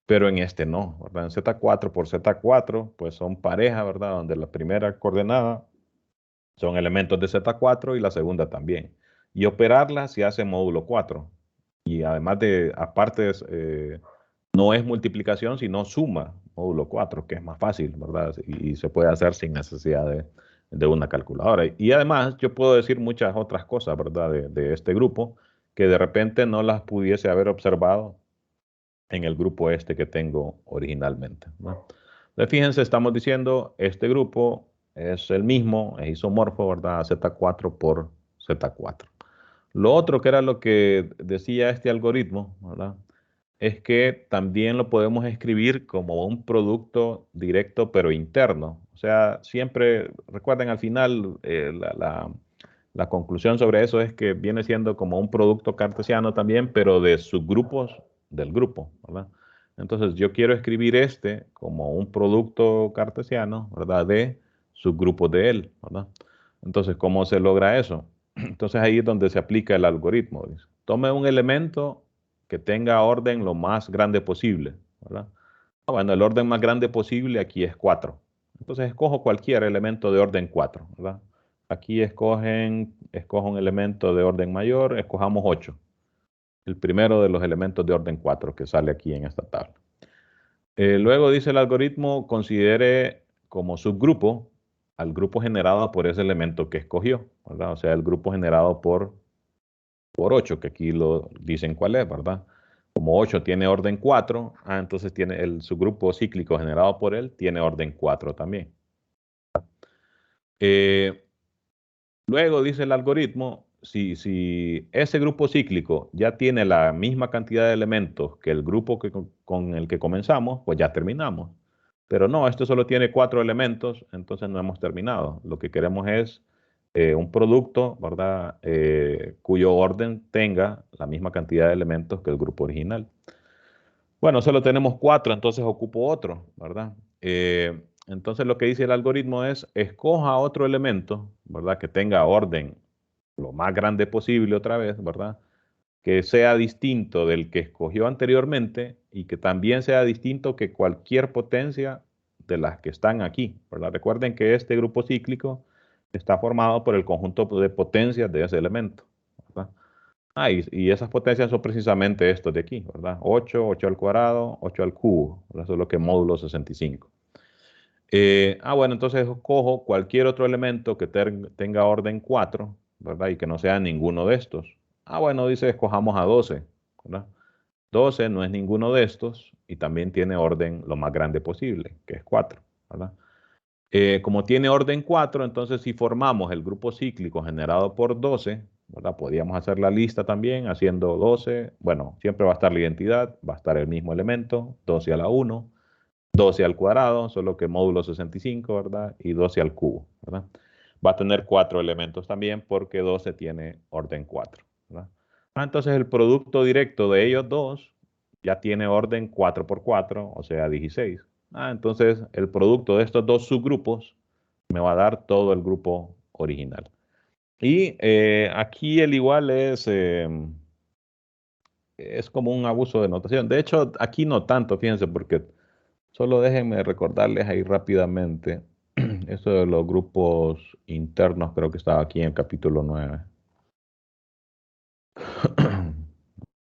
pero en este no, ¿verdad? En Z4 por Z4, pues son pareja, ¿verdad? Donde la primera coordenada son elementos de Z4 y la segunda también. Y operarla se hace en módulo 4. Y además aparte, no es multiplicación, sino suma, módulo 4, que es más fácil, ¿verdad? Y se puede hacer sin necesidad de una calculadora. Y además, yo puedo decir muchas otras cosas, ¿verdad? De este grupo, que de repente no las pudiese haber observado en el grupo este que tengo originalmente, ¿no? Entonces, fíjense, estamos diciendo, este grupo es el mismo, es isomorfo, ¿verdad? Z4 por Z4. Lo otro que era lo que decía este algoritmo, ¿verdad? es que también lo podemos escribir como un producto directo pero interno. O sea, siempre, recuerden al final, la conclusión sobre eso es que viene siendo como un producto cartesiano también, pero de subgrupos del grupo, ¿verdad? Entonces yo quiero escribir este como un producto cartesiano, ¿verdad? De subgrupos de él, ¿verdad? Entonces, ¿cómo se logra eso? Entonces ahí es donde se aplica el algoritmo. Dice, tome un elemento que tenga orden lo más grande posible, ¿verdad? Bueno, el orden más grande posible aquí es 4. Entonces escojo cualquier elemento de orden 4, ¿verdad? Aquí escojo un elemento de orden mayor, escojamos 8. El primero de los elementos de orden 4 que sale aquí en esta tabla. Luego dice el algoritmo, considere como subgrupo al grupo generado por ese elemento que escogió, ¿verdad? O sea, el grupo generado por 8, que aquí lo dicen cuál es, ¿verdad? Como 8 tiene orden 4, entonces tiene el subgrupo cíclico generado por él, tiene orden 4 también. Eh, Luego dice el algoritmo, si ese grupo cíclico ya tiene la misma cantidad de elementos que el grupo con el que comenzamos, pues ya terminamos. Pero no, esto solo tiene 4 elementos, entonces no hemos terminado. Lo que queremos es un producto, ¿verdad? Cuyo orden tenga la misma cantidad de elementos que el grupo original. Bueno, solo tenemos 4, entonces ocupo otro, ¿verdad? Entonces lo que dice el algoritmo es, escoja otro elemento, ¿verdad? Que tenga orden lo más grande posible otra vez, ¿verdad? Que sea distinto del que escogió anteriormente y que también sea distinto que cualquier potencia de las que están aquí, ¿verdad? Recuerden que este grupo cíclico está formado por el conjunto de potencias de ese elemento, ¿verdad? Y esas potencias son precisamente estos de aquí, ¿verdad? 8, 8 al cuadrado, 8 al cubo, ¿verdad? Eso es lo que es módulo 65. Bueno, entonces cojo cualquier otro elemento que tenga orden 4, ¿verdad? Y que no sea ninguno de estos. Bueno, dice, escojamos a 12, ¿verdad? 12 no es ninguno de estos y también tiene orden lo más grande posible, que es 4, ¿verdad? Como tiene orden 4, entonces si formamos el grupo cíclico generado por 12, ¿verdad? Podríamos hacer la lista también haciendo 12. Bueno, siempre va a estar la identidad, va a estar el mismo elemento, 12 a la 1, 12 al cuadrado, solo que módulo 65, ¿verdad? Y 12 al cubo, ¿verdad? Va a tener 4 elementos también porque 12 tiene orden 4, ¿verdad? Entonces el producto directo de ellos dos ya tiene orden 4 por 4, o sea, 16. Entonces el producto de estos dos subgrupos me va a dar todo el grupo original. Y aquí el igual es como un abuso de notación. De hecho, aquí no tanto, fíjense, porque solo déjenme recordarles ahí rápidamente esto de los grupos internos, creo que estaba aquí en el capítulo 9.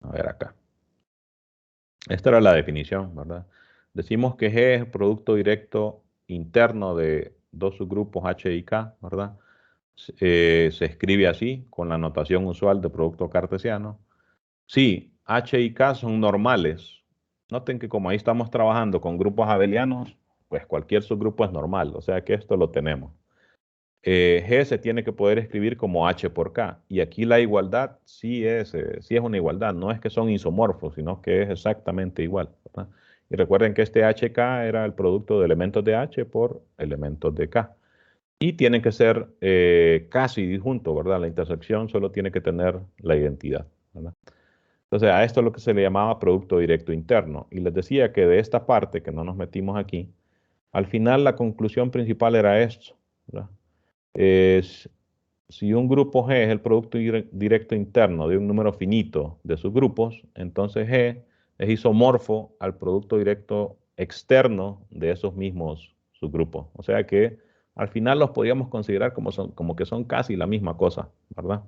A ver acá. Esta era la definición, ¿verdad? Decimos que G es el producto directo interno de dos subgrupos H y K, ¿verdad? Se escribe así, con la notación usual de producto cartesiano. Sí, H y K son normales. Noten que como ahí estamos trabajando con grupos abelianos, pues cualquier subgrupo es normal, o sea que esto lo tenemos. G se tiene que poder escribir como H por K. Y aquí la igualdad sí es una igualdad. No es que son isomorfos, sino que es exactamente igual, ¿verdad? Y recuerden que este HK era el producto de elementos de H por elementos de K. Y tienen que ser casi disjuntos, ¿verdad? La intersección solo tiene que tener la identidad, ¿verdad? Entonces, a esto es lo que se le llamaba producto directo interno. Y les decía que de esta parte, que no nos metimos aquí, al final la conclusión principal era esto, ¿verdad? Es, si un grupo G es el producto directo interno de un número finito de subgrupos, entonces G es isomorfo al producto directo externo de esos mismos subgrupos. O sea que al final los podríamos considerar como que son casi la misma cosa, ¿verdad?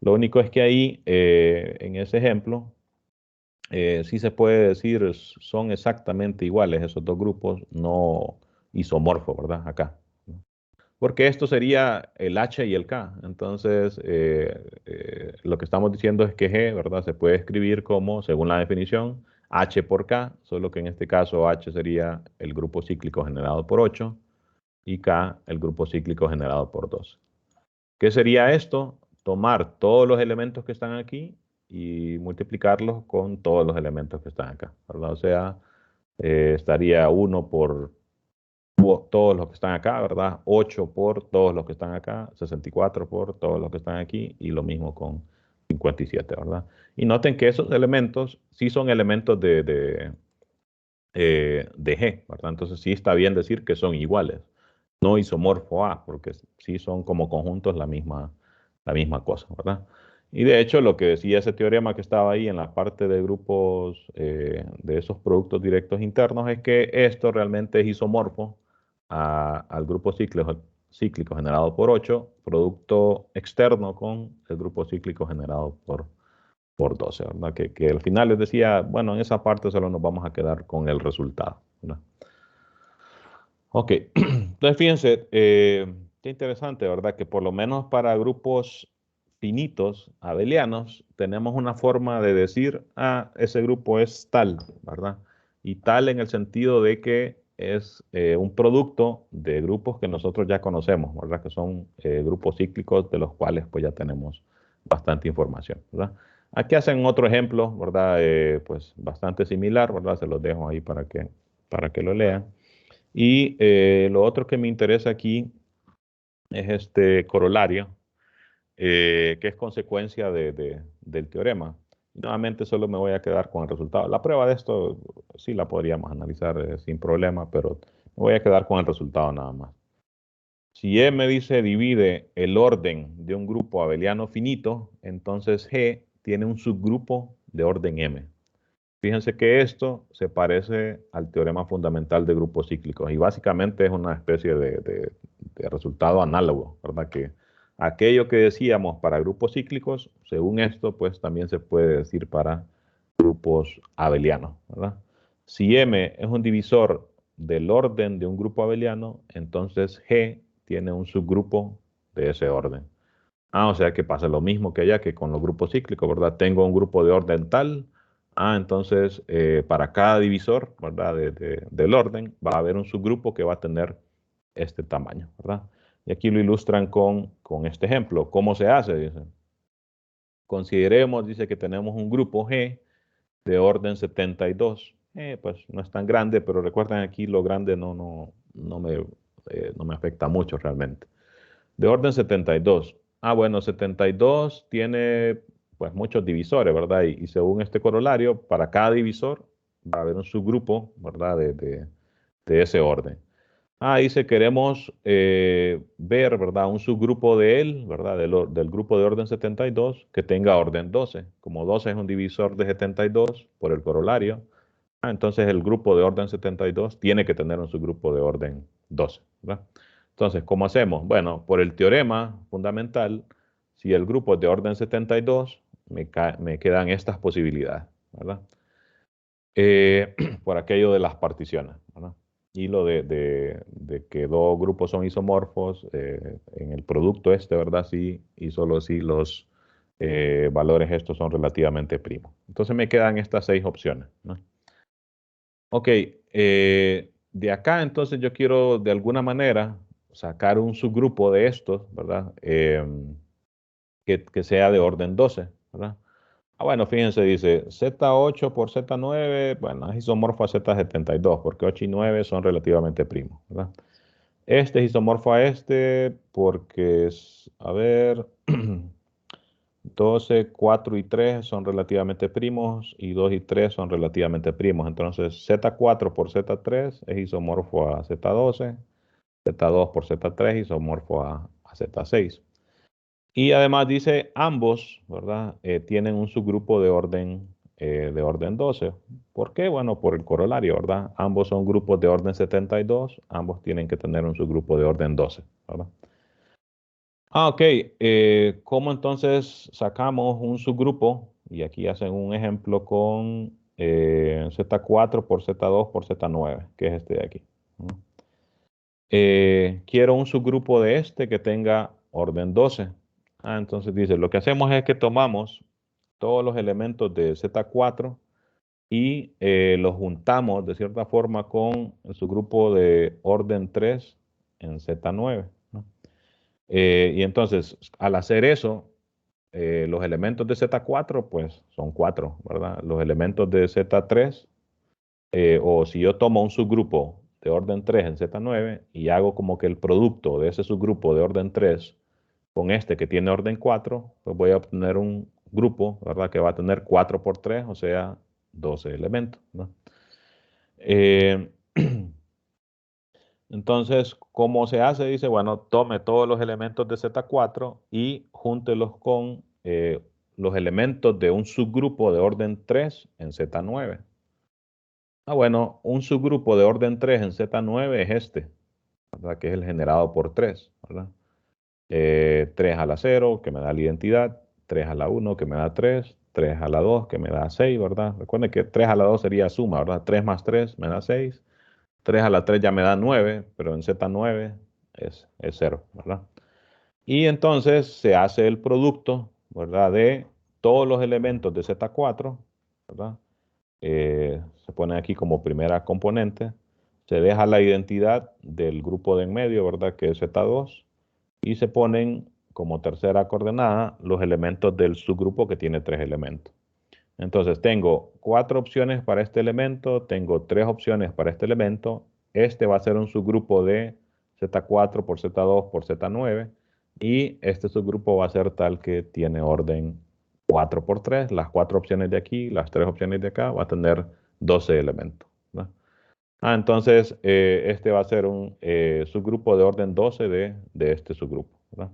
Lo único es que ahí, en ese ejemplo, sí se puede decir son exactamente iguales esos dos grupos, no isomorfos, ¿verdad? Acá. Porque esto sería el H y el K. Entonces, lo que estamos diciendo es que G, ¿verdad? Se puede escribir como, según la definición, H por K, solo que en este caso H sería el grupo cíclico generado por 8 y K el grupo cíclico generado por 12. ¿Qué sería esto? Tomar todos los elementos que están aquí y multiplicarlos con todos los elementos que están acá, ¿verdad? O sea, estaría 1 por todos los que están acá, ¿verdad? 8 por todos los que están acá, 64 por todos los que están aquí, y lo mismo con 57, ¿verdad? Y noten que esos elementos sí son elementos de G, ¿verdad? Entonces sí está bien decir que son iguales, no isomorfo A, porque sí son como conjuntos la misma cosa, ¿verdad? Y de hecho lo que decía ese teorema que estaba ahí en la parte de grupos de esos productos directos internos es que esto realmente es isomorfo al grupo cíclico generado por 8, producto externo con el grupo cíclico generado por 12, ¿verdad? Que al final les decía, bueno, en esa parte solo nos vamos a quedar con el resultado, ¿verdad? Ok, entonces fíjense, qué interesante, ¿verdad? Que por lo menos para grupos finitos, abelianos, tenemos una forma de decir, ah, ese grupo es tal, ¿verdad? Y tal en el sentido de que es un producto de grupos que nosotros ya conocemos, ¿verdad? Que son grupos cíclicos de los cuales pues ya tenemos bastante información, ¿verdad? Aquí hacen otro ejemplo, ¿verdad? Pues bastante similar, ¿verdad? Se los dejo ahí para que lo lean. Y lo otro que me interesa aquí es este corolario, que es consecuencia del teorema. Nuevamente solo me voy a quedar con el resultado. La prueba de esto sí la podríamos analizar sin problema, pero me voy a quedar con el resultado nada más. Si M dice divide el orden de un grupo abeliano finito, entonces G tiene un subgrupo de orden M. Fíjense que esto se parece al teorema fundamental de grupos cíclicos y básicamente es una especie de resultado análogo, ¿verdad? Que aquello que decíamos para grupos cíclicos, según esto, pues también se puede decir para grupos abelianos, ¿verdad? Si M es un divisor del orden de un grupo abeliano, entonces G tiene un subgrupo de ese orden. Ah, o sea que pasa lo mismo que allá que con los grupos cíclicos, ¿verdad? Tengo un grupo de orden tal. Ah, entonces para cada divisor, ¿verdad? Del orden va a haber un subgrupo que va a tener este tamaño, ¿verdad? Y aquí lo ilustran con este ejemplo. ¿Cómo se hace? Dice. Consideremos, dice que tenemos un grupo G de orden 72. Pues no es tan grande, pero recuerden aquí lo grande no me afecta mucho realmente. De orden 72. Ah, bueno, 72 tiene pues muchos divisores, ¿verdad? Y según este corolario, para cada divisor va a haber un subgrupo, ¿verdad? De ese orden. Ah, dice, queremos ver, ¿verdad? Un subgrupo de él, ¿verdad? Del grupo de orden 72 que tenga orden 12. Como 12 es un divisor de 72 por el corolario, entonces el grupo de orden 72 tiene que tener un subgrupo de orden 12, ¿verdad? Entonces, ¿cómo hacemos? Bueno, por el teorema fundamental, si el grupo es de orden 72, me quedan estas posibilidades, ¿verdad? Por aquello de las particiones, ¿verdad? Y lo de que dos grupos son isomorfos, en el producto este, ¿verdad? Sí, y solo si los valores estos son relativamente primos. Entonces me quedan estas 6 opciones, ¿no? Ok, de acá entonces yo quiero de alguna manera sacar un subgrupo de estos, ¿verdad? Que sea de orden 12, ¿verdad? Ah, bueno, fíjense, dice Z8 por Z9, bueno, es isomorfo a Z72, porque 8 y 9 son relativamente primos, ¿verdad? Este es isomorfo a este porque es, a ver, 12, 4 y 3 son relativamente primos y 2 y 3 son relativamente primos. Entonces, Z4 por Z3 es isomorfo a Z12, Z2 por Z3 isomorfo a Z6. Y además dice ambos, ¿verdad? Tienen un subgrupo de orden 12. ¿Por qué? Bueno, por el corolario, ¿verdad? Ambos son grupos de orden 72, ambos tienen que tener un subgrupo de orden 12, ¿verdad? Ah, ok. ¿Cómo entonces sacamos un subgrupo? Y aquí hacen un ejemplo con Z4 por Z2 por Z9, que es este de aquí, ¿no? Quiero un subgrupo de este que tenga orden 12. Ah, entonces dice, lo que hacemos es que tomamos todos los elementos de Z4 y los juntamos de cierta forma con el subgrupo de orden 3 en Z9, ¿no? Y entonces, al hacer eso, los elementos de Z4, pues son 4, ¿verdad? Los elementos de Z3, o si yo tomo un subgrupo de orden 3 en Z9 y hago como que el producto de ese subgrupo de orden 3 con este que tiene orden 4, pues voy a obtener un grupo, ¿verdad? Que va a tener 4 por 3, o sea, 12 elementos, ¿no? Eh, entonces, ¿cómo se hace? Dice, bueno, tome todos los elementos de Z4 y júntelos con los elementos de un subgrupo de orden 3 en Z9. Bueno, un subgrupo de orden 3 en Z9 es este, ¿verdad? Que es el generado por 3, ¿verdad? 3 a la 0, que me da la identidad, 3 a la 1, que me da 3, 3 a la 2, que me da 6, ¿verdad? Recuerden que 3 a la 2 sería suma, ¿verdad? 3 más 3 me da 6, 3 a la 3 ya me da 9, pero en Z9 es 0, ¿verdad? Y entonces se hace el producto, ¿verdad? De todos los elementos de Z4, ¿verdad? Se pone aquí como primera componente. Se deja la identidad del grupo de en medio, ¿verdad? Que es Z2. Y se ponen como tercera coordenada los elementos del subgrupo que tiene 3 elementos. Entonces tengo 4 opciones para este elemento, tengo 3 opciones para este elemento. Este va a ser un subgrupo de Z4 por Z2 por Z9. Y este subgrupo va a ser tal que tiene orden 4 por 3. Las 4 opciones de aquí, las 3 opciones de acá, va a tener 12 elementos, ¿no? Entonces este va a ser un subgrupo de orden 12 de este subgrupo, ¿verdad?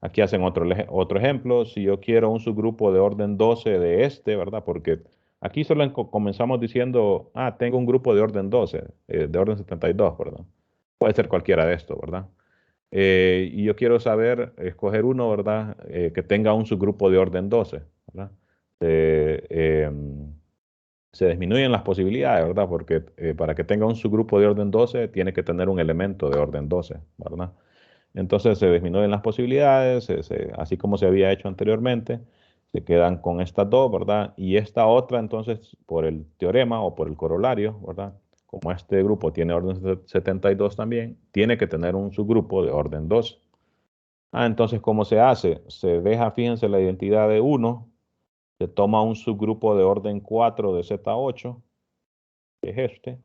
Aquí hacen otro ejemplo. Si yo quiero un subgrupo de orden 12 de este, ¿verdad? Porque aquí solo comenzamos diciendo, tengo un grupo de orden 12, de orden 72, ¿verdad? Puede ser cualquiera de estos, ¿verdad? Y yo quiero saber, escoger uno, ¿verdad? Que tenga un subgrupo de orden 12, ¿verdad? Se disminuyen las posibilidades, ¿verdad? Porque para que tenga un subgrupo de orden 12, tiene que tener un elemento de orden 12, ¿verdad? Entonces se disminuyen las posibilidades, así como se había hecho anteriormente, se quedan con estas dos, ¿verdad? Y esta otra, entonces, por el teorema o por el corolario, ¿verdad? Como este grupo tiene orden 72 también, tiene que tener un subgrupo de orden 12. Entonces, ¿cómo se hace? Se deja, fíjense, la identidad de 1, se toma un subgrupo de orden 4 de Z8, que es este,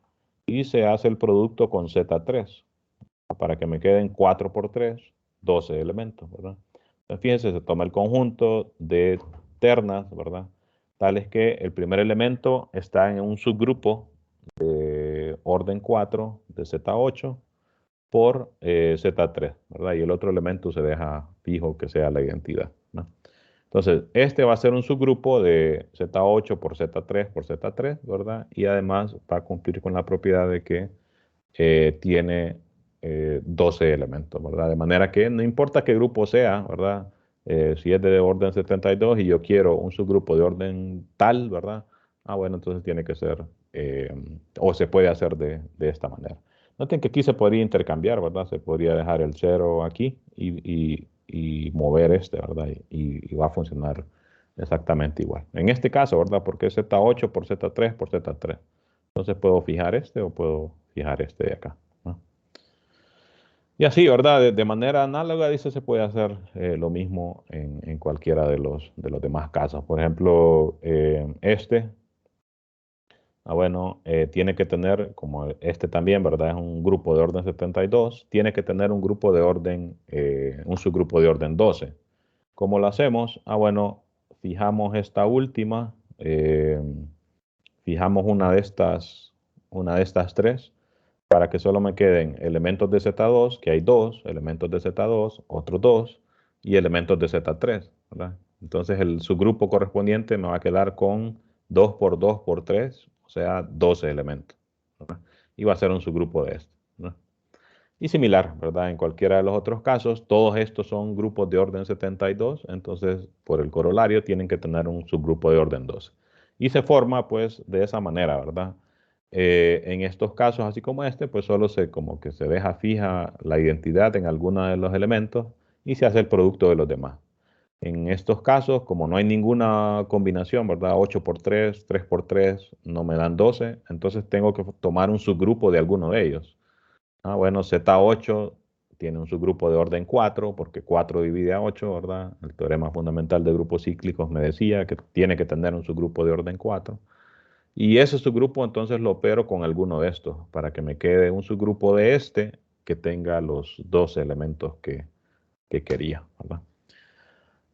y se hace el producto con Z3, para que me queden 4 por 3, 12 elementos, ¿verdad? Entonces, fíjense, se toma el conjunto de ternas, ¿verdad? Tales que el primer elemento está en un subgrupo de orden 4 de Z8 por Z3, ¿verdad? Y el otro elemento se deja fijo que sea la identidad, ¿no? Entonces, este va a ser un subgrupo de Z8 por Z3 por Z3, ¿verdad? Y además va a cumplir con la propiedad de que tiene 12 elementos, ¿verdad? De manera que no importa qué grupo sea, ¿verdad? Si es de orden 72 y yo quiero un subgrupo de orden tal, ¿verdad? Bueno, entonces tiene que ser, o se puede hacer de esta manera. Noten que aquí se podría intercambiar, ¿verdad? Se podría dejar el 0 aquí y mover este, ¿verdad? Y va a funcionar exactamente igual. En este caso, ¿verdad? Porque es Z8 por Z3 por Z3. Entonces puedo fijar este o puedo fijar este de acá, ¿no? Y así, ¿verdad? De manera análoga, dice, se puede hacer lo mismo en cualquiera de los demás casos. Por ejemplo, este, bueno, tiene que tener, como este también, ¿verdad? Es un grupo de orden 72, tiene que tener un grupo de orden, un subgrupo de orden 12. ¿Cómo lo hacemos? Bueno, fijamos esta última, fijamos una de estas tres, para que solo me queden elementos de Z2, que hay dos, elementos de Z2, otros dos, y elementos de Z3, ¿verdad? Entonces el subgrupo correspondiente me va a quedar con 2 por 2 por 3, o sea, 12 elementos, ¿verdad? Y va a ser un subgrupo de este, ¿no? Y similar, ¿verdad? En cualquiera de los otros casos, todos estos son grupos de orden 72, entonces por el corolario tienen que tener un subgrupo de orden 12. Y se forma pues de esa manera, ¿verdad? En estos casos, así como este, pues solo como que se deja fija la identidad en alguno de los elementos y se hace el producto de los demás. En estos casos, como no hay ninguna combinación, ¿verdad? 8 por 3, 3 por 3 no me dan 12, entonces tengo que tomar un subgrupo de alguno de ellos. Bueno, Z8 tiene un subgrupo de orden 4, porque 4 divide a 8, ¿verdad? El teorema fundamental de grupos cíclicos me decía que tiene que tener un subgrupo de orden 4. Y ese subgrupo entonces lo opero con alguno de estos, para que me quede un subgrupo de este que tenga los dos elementos que quería, ¿verdad?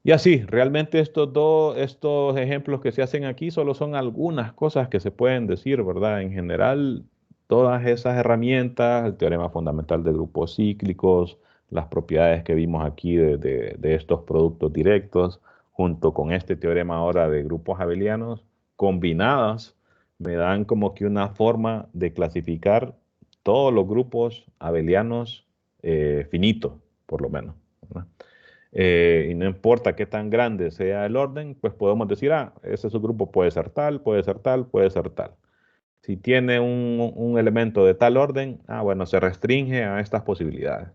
Y así, realmente estos ejemplos que se hacen aquí solo son algunas cosas que se pueden decir, ¿verdad? En general, todas esas herramientas, el teorema fundamental de grupos cíclicos, las propiedades que vimos aquí de estos productos directos, junto con este teorema ahora de grupos abelianos, combinadas, me dan como que una forma de clasificar todos los grupos abelianos finitos, por lo menos, ¿verdad? Y no importa qué tan grande sea el orden, pues podemos decir, ese subgrupo puede ser tal, puede ser tal, puede ser tal. Si tiene un elemento de tal orden, bueno, se restringe a estas posibilidades.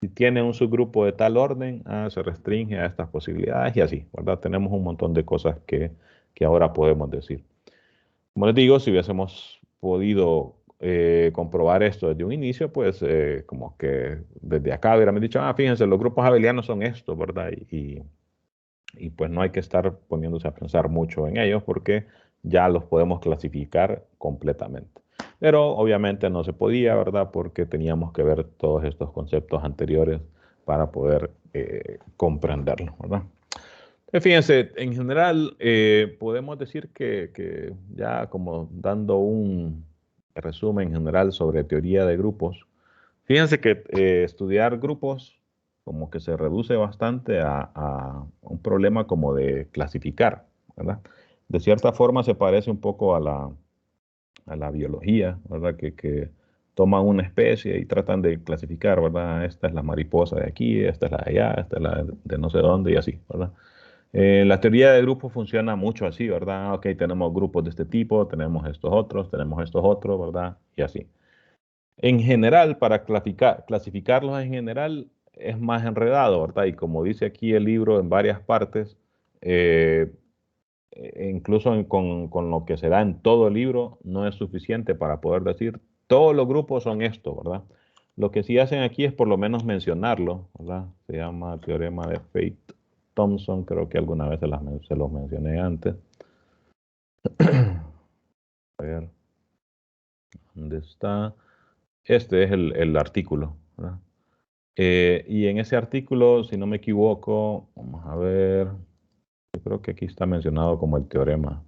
Si tiene un subgrupo de tal orden, se restringe a estas posibilidades y así, ¿verdad? Tenemos un montón de cosas que ahora podemos decir. Como les digo, si hubiésemos podido comprobar esto desde un inicio, pues como que desde acá hubiéramos dicho, fíjense, los grupos abelianos son estos, ¿verdad? Y pues no hay que estar poniéndose a pensar mucho en ellos porque ya los podemos clasificar completamente. Pero obviamente no se podía, ¿verdad? Porque teníamos que ver todos estos conceptos anteriores para poder comprenderlo, ¿verdad? Fíjense, en general podemos decir que ya como dando un resumen general sobre teoría de grupos, fíjense que estudiar grupos como que se reduce bastante a un problema como de clasificar, ¿verdad? De cierta forma se parece un poco a la biología, ¿verdad? Que toman una especie y tratan de clasificar, ¿verdad? Esta es la mariposa de aquí, esta es la de allá, esta es la de no sé dónde y así, ¿verdad? La teoría de grupos funciona mucho así, ¿verdad? Ok, tenemos grupos de este tipo, tenemos estos otros, ¿verdad? Y así. En general, para clasificarlos en general es más enredado, ¿verdad? Y como dice aquí el libro en varias partes, eh, incluso con lo que se da en todo el libro, no es suficiente para poder decir todos los grupos son esto, ¿verdad? Lo que sí hacen aquí es por lo menos mencionarlo, ¿verdad? Se llama teorema de Fate-Thompson, creo que alguna vez se los mencioné antes. A ver, ¿dónde está? Este es el artículo, ¿verdad? Y en ese artículo, si no me equivoco, vamos a ver, yo creo que aquí está mencionado como el teorema.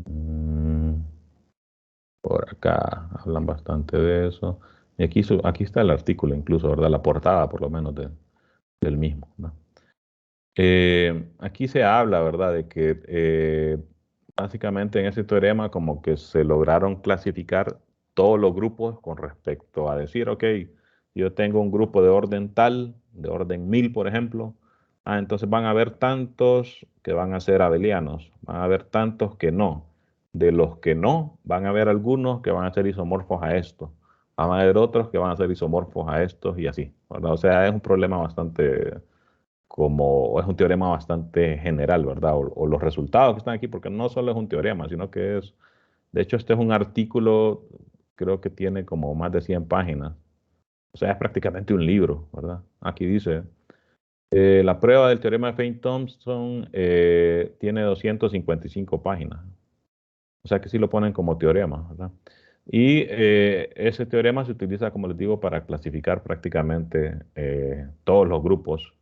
Mm, Por acá hablan bastante de eso. Y aquí, aquí está el artículo incluso, ¿verdad? La portada por lo menos del mismo, ¿no? Aquí se habla, ¿verdad? De que básicamente en ese teorema como que se lograron clasificar todos los grupos con respecto a decir, ok, yo tengo un grupo de orden tal, de orden 1000, por ejemplo. Entonces van a haber tantos que van a ser abelianos, van a haber tantos que no. De los que no, van a haber algunos que van a ser isomorfos a estos. Van a haber otros que van a ser isomorfos a estos y así, ¿verdad? O sea, es un problema bastante como es un teorema bastante general, ¿verdad? O los resultados que están aquí, porque no solo es un teorema, sino que es, de hecho, este es un artículo, creo que tiene como más de 100 páginas. O sea, es prácticamente un libro, ¿verdad? Aquí dice, la prueba del teorema de Fane-Thompson tiene 255 páginas. O sea que sí lo ponen como teorema, ¿verdad? Y ese teorema se utiliza, como les digo, para clasificar prácticamente todos los grupos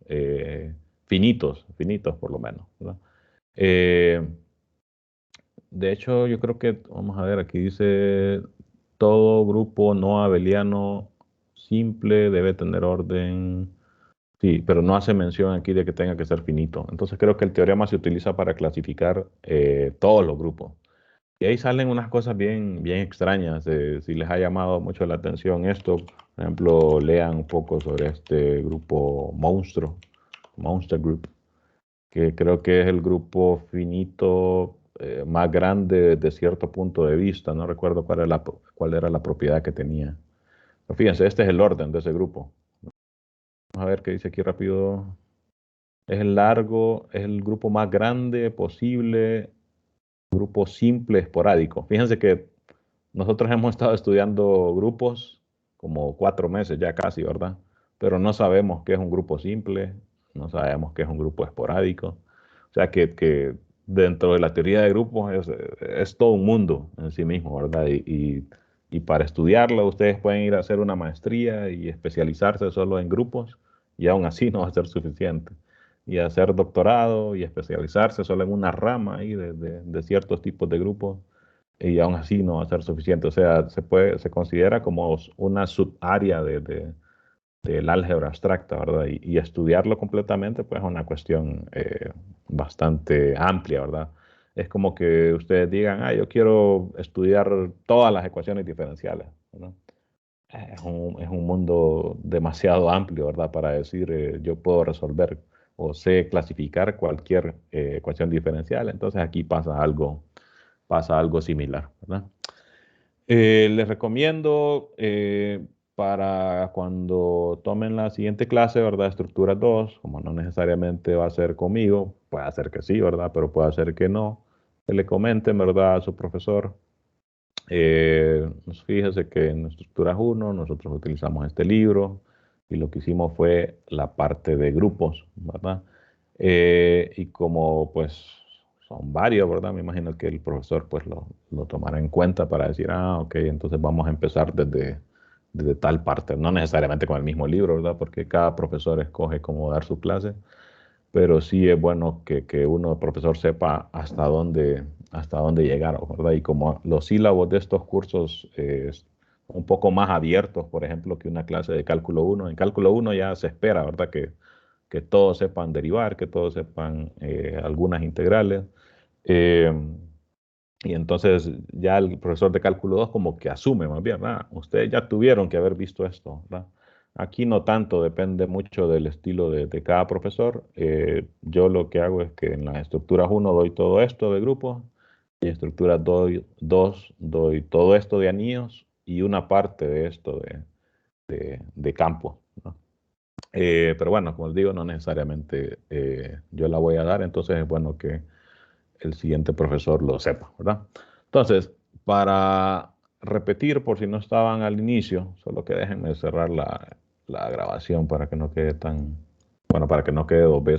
finitos por lo menos, ¿verdad? Eh, de hecho, yo creo que, vamos a ver, aquí dice, todo grupo no abeliano simple debe tener orden. Sí, pero no hace mención aquí de que tenga que ser finito. Entonces creo que el teorema se utiliza para clasificar todos los grupos. Y ahí salen unas cosas bien extrañas. Si les ha llamado mucho la atención esto, por ejemplo, lean un poco sobre este grupo Monster Group, que creo que es el grupo finito más grande desde cierto punto de vista. No recuerdo cuál era la propiedad que tenía. Pero fíjense, este es el orden de ese grupo. Vamos a ver qué dice aquí rápido. Es el largo, es el grupo más grande posible, grupo simple esporádico. Fíjense que nosotros hemos estado estudiando grupos como 4 meses ya casi, ¿verdad? Pero no sabemos qué es un grupo simple, no sabemos qué es un grupo esporádico. O sea que dentro de la teoría de grupos es todo un mundo en sí mismo, ¿verdad? Y para estudiarlo ustedes pueden ir a hacer una maestría y especializarse solo en grupos y aún así no va a ser suficiente. Y hacer doctorado y especializarse solo en una rama ahí de ciertos tipos de grupos y aún así no va a ser suficiente. O sea, se considera como una subárea del álgebra abstracta, ¿verdad? Y estudiarlo completamente, pues es una cuestión bastante amplia, ¿verdad? Es como que ustedes digan, ah, yo quiero estudiar todas las ecuaciones diferenciales, ¿no? Es un mundo demasiado amplio, ¿verdad? Para decir, yo puedo resolver o sé clasificar cualquier ecuación diferencial. Entonces aquí pasa algo similar, ¿verdad? Les recomiendo para cuando tomen la siguiente clase, ¿verdad? Estructura 2, como no necesariamente va a ser conmigo, puede ser que sí, ¿verdad? Pero puede ser que no. Que le comenten, ¿verdad? A su profesor. Fíjese que en Estructuras 1 nosotros utilizamos este libro y lo que hicimos fue la parte de grupos, ¿verdad? Y como pues son varios, ¿verdad? Me imagino que el profesor pues lo tomará en cuenta para decir, ah, ok, entonces vamos a empezar desde tal parte, no necesariamente con el mismo libro, ¿verdad? Porque cada profesor escoge cómo dar su clase, pero sí es bueno que uno, profesor, sepa hasta dónde llegar, ¿verdad? Y como los sílabos de estos cursos es un poco más abiertos, por ejemplo, que una clase de cálculo uno. En cálculo uno ya se espera, ¿verdad? Que todos sepan derivar, que todos sepan algunas integrales. Eh, y entonces ya el profesor de cálculo 2 como que asume más bien, ah, ustedes ya tuvieron que haber visto esto, ¿verdad? Aquí no tanto, depende mucho del estilo de cada profesor. Yo lo que hago es que en las estructuras uno doy todo esto de grupos y en estructuras 2 doy todo esto de anillos y una parte de esto de campo, ¿no? Pero bueno, como les digo, no necesariamente yo la voy a dar, entonces es bueno que el siguiente profesor lo sepa, ¿verdad? Entonces, para repetir, por si no estaban al inicio, solo que déjenme cerrar la grabación para que no quede tan, bueno, para que no quede 2 veces.